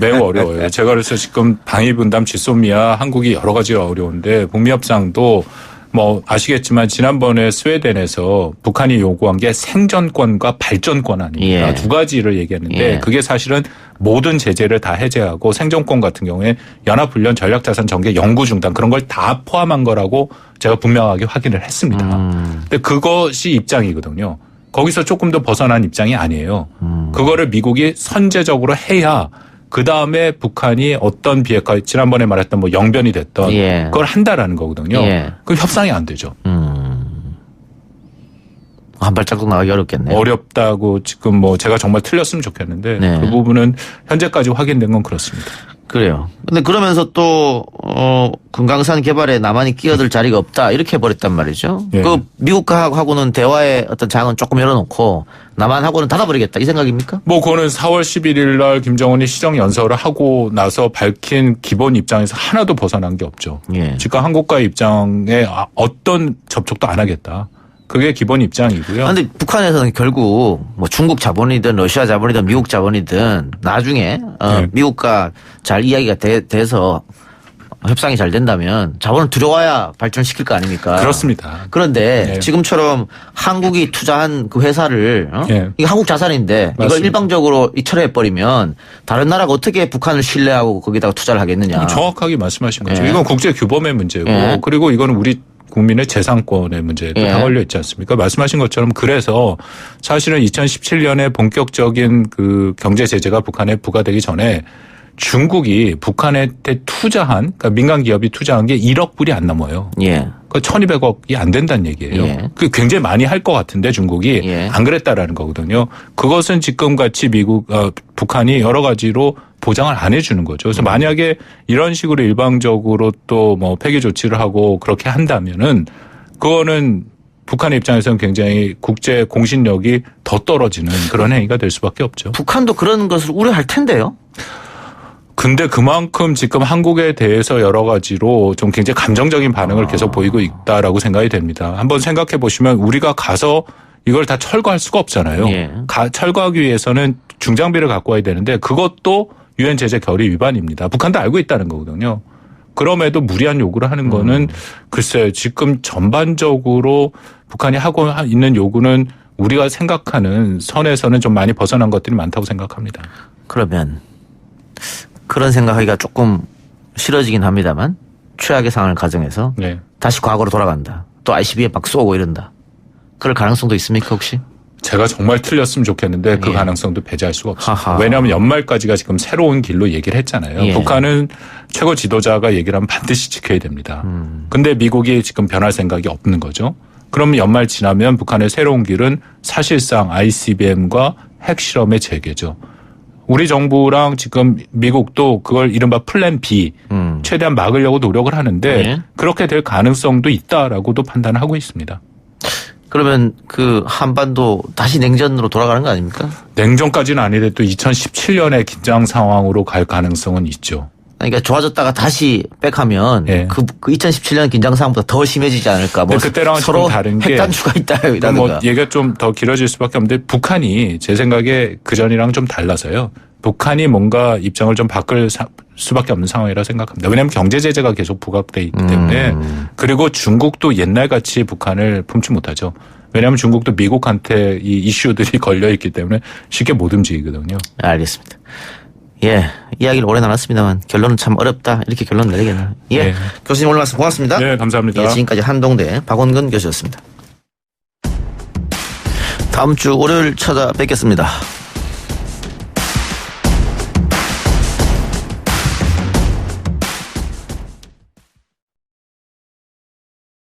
매우 어려워요. 제가 그래서 지금 방위 분담 지소미아 한국이 여러 가지가 어려운데 북미 협상도 뭐 아시겠지만 지난번에 스웨덴에서 북한이 요구한 게 생존권과 발전권 아닙니까? 예. 두 가지를 얘기했는데 예. 그게 사실은 모든 제재를 다 해제하고 생존권 같은 경우에 연합훈련 전략자산 전개 연구 중단 그런 걸 다 포함한 거라고 제가 분명하게 확인을 했습니다. 근데 그것이 입장이거든요. 거기서 조금 더 벗어난 입장이 아니에요. 그거를 미국이 선제적으로 해야 그 다음에 북한이 어떤 비핵화 지난번에 말했던 뭐 영변이 됐던 예. 그걸 한다라는 거거든요. 예. 그럼 협상이 안 되죠. 한 발짝도 나가기 어렵겠네요. 어렵다고 지금 뭐 제가 정말 틀렸으면 좋겠는데 네. 그 부분은 현재까지 확인된 건 그렇습니다. 그래요. 근데 그러면서 또 금강산 개발에 남한이 끼어들 자리가 없다 이렇게 해버렸단 말이죠. 예. 그 미국하고는 대화의 어떤 장은 조금 열어놓고 남한하고는 닫아버리겠다 이 생각입니까? 뭐 그거는 4월 11일 날 김정은이 시정연설을 하고 나서 밝힌 기본 입장에서 하나도 벗어난 게 없죠. 예. 지금 한국과의 입장에 어떤 접촉도 안 하겠다. 그게 기본 입장이고요. 그런데 북한에서는 결국 뭐 중국 자본이든 러시아 자본이든 미국 자본이든 나중에 네. 미국과 잘 이야기가 돼서 협상이 잘 된다면 자본을 들여와야 발전시킬 거 아닙니까? 그렇습니다. 그런데 네. 지금처럼 한국이 투자한 그 회사를 네. 이게 한국 자산인데 맞습니다. 이걸 일방적으로 철회해버리면 다른 나라가 어떻게 북한을 신뢰하고 거기다가 투자를 하겠느냐. 정확하게 말씀하신 거죠. 네. 이건 국제 규범의 문제고 네. 그리고 이거는 우리 국민의 재산권의 문제도 예. 다 걸려 있지 않습니까? 말씀하신 것처럼 그래서 사실은 2017년에 본격적인 그 경제 제재가 북한에 부과되기 전에 중국이 북한한테 투자한 그러니까 민간 기업이 투자한 게 1억 불이 안 넘어요. 예. 그 1,200억이 안 된다는 얘기예요. 예. 그 굉장히 많이 할 것 같은데 중국이 예. 안 그랬다라는 거거든요. 그것은 지금 같이 북한이 여러 가지로 보장을 안 해주는 거죠. 그래서 만약에 이런 식으로 일방적으로 또 뭐 폐기 조치를 하고 그렇게 한다면은 그거는 북한의 입장에서는 굉장히 국제 공신력이 더 떨어지는 그런 행위가 될 수밖에 없죠. 북한도 그런 것을 우려할 텐데요. 근데 그만큼 지금 한국에 대해서 여러 가지로 좀 굉장히 감정적인 반응을 계속 보이고 있다라고 생각이 됩니다. 한번 생각해 보시면 우리가 가서 이걸 다 철거할 수가 없잖아요. 예. 철거하기 위해서는 중장비를 갖고 와야 되는데 그것도 유엔 제재 결의 위반입니다. 북한도 알고 있다는 거거든요. 그럼에도 무리한 요구를 하는 거는 글쎄요. 지금 전반적으로 북한이 하고 있는 요구는 우리가 생각하는 선에서는 좀 많이 벗어난 것들이 많다고 생각합니다. 그러면 그런 생각하기가 조금 싫어지긴 합니다만 최악의 상황을 가정해서 네. 다시 과거로 돌아간다. 또 ICBM에 막 쏘고 이런다. 그럴 가능성도 있습니까 혹시? 제가 정말 틀렸으면 좋겠는데 그 예. 가능성도 배제할 수가 없습니다. 하하. 왜냐하면 연말까지가 지금 새로운 길로 얘기를 했잖아요. 예. 북한은 최고 지도자가 얘기를 하면 반드시 지켜야 됩니다. 근데 미국이 지금 변할 생각이 없는 거죠. 그럼 연말 지나면 북한의 새로운 길은 사실상 ICBM과 핵실험의 재개죠. 우리 정부랑 지금 미국도 그걸 이른바 플랜 B 최대한 막으려고 노력을 하는데 예. 그렇게 될 가능성도 있다라고도 판단을 하고 있습니다. 그러면 그 한반도 다시 냉전으로 돌아가는 거 아닙니까? 냉전까지는 아니래도 2017년에 긴장 상황으로 갈 가능성은 있죠. 그러니까 좋아졌다가 다시 백하면 예. 그 2017년 긴장 상황보다 더 심해지지 않을까? 뭐 그때랑은 서로 좀 다른 게 핵단추가 있다 이러든가. 뭐 얘기가 좀 더 길어질 수밖에 없는데 북한이 제 생각에 그전이랑 좀 달라서요. 북한이 뭔가 입장을 좀 바꿀 수밖에 없는 상황이라 생각합니다. 왜냐하면 경제 제재가 계속 부각돼 있기 때문에 그리고 중국도 옛날같이 북한을 품지 못하죠. 왜냐하면 중국도 미국한테 이 이슈들이 걸려 있기 때문에 쉽게 못 움직이거든요. 알겠습니다. 예, 이야기를 오래 나눴습니다만 결론은 참 어렵다 이렇게 결론 내리겠네요. 예, 네. 교수님 오늘 말씀 고맙습니다. 네, 감사합니다. 예, 지금까지 한동대 박원근 교수였습니다. 다음 주 월요일 찾아뵙겠습니다.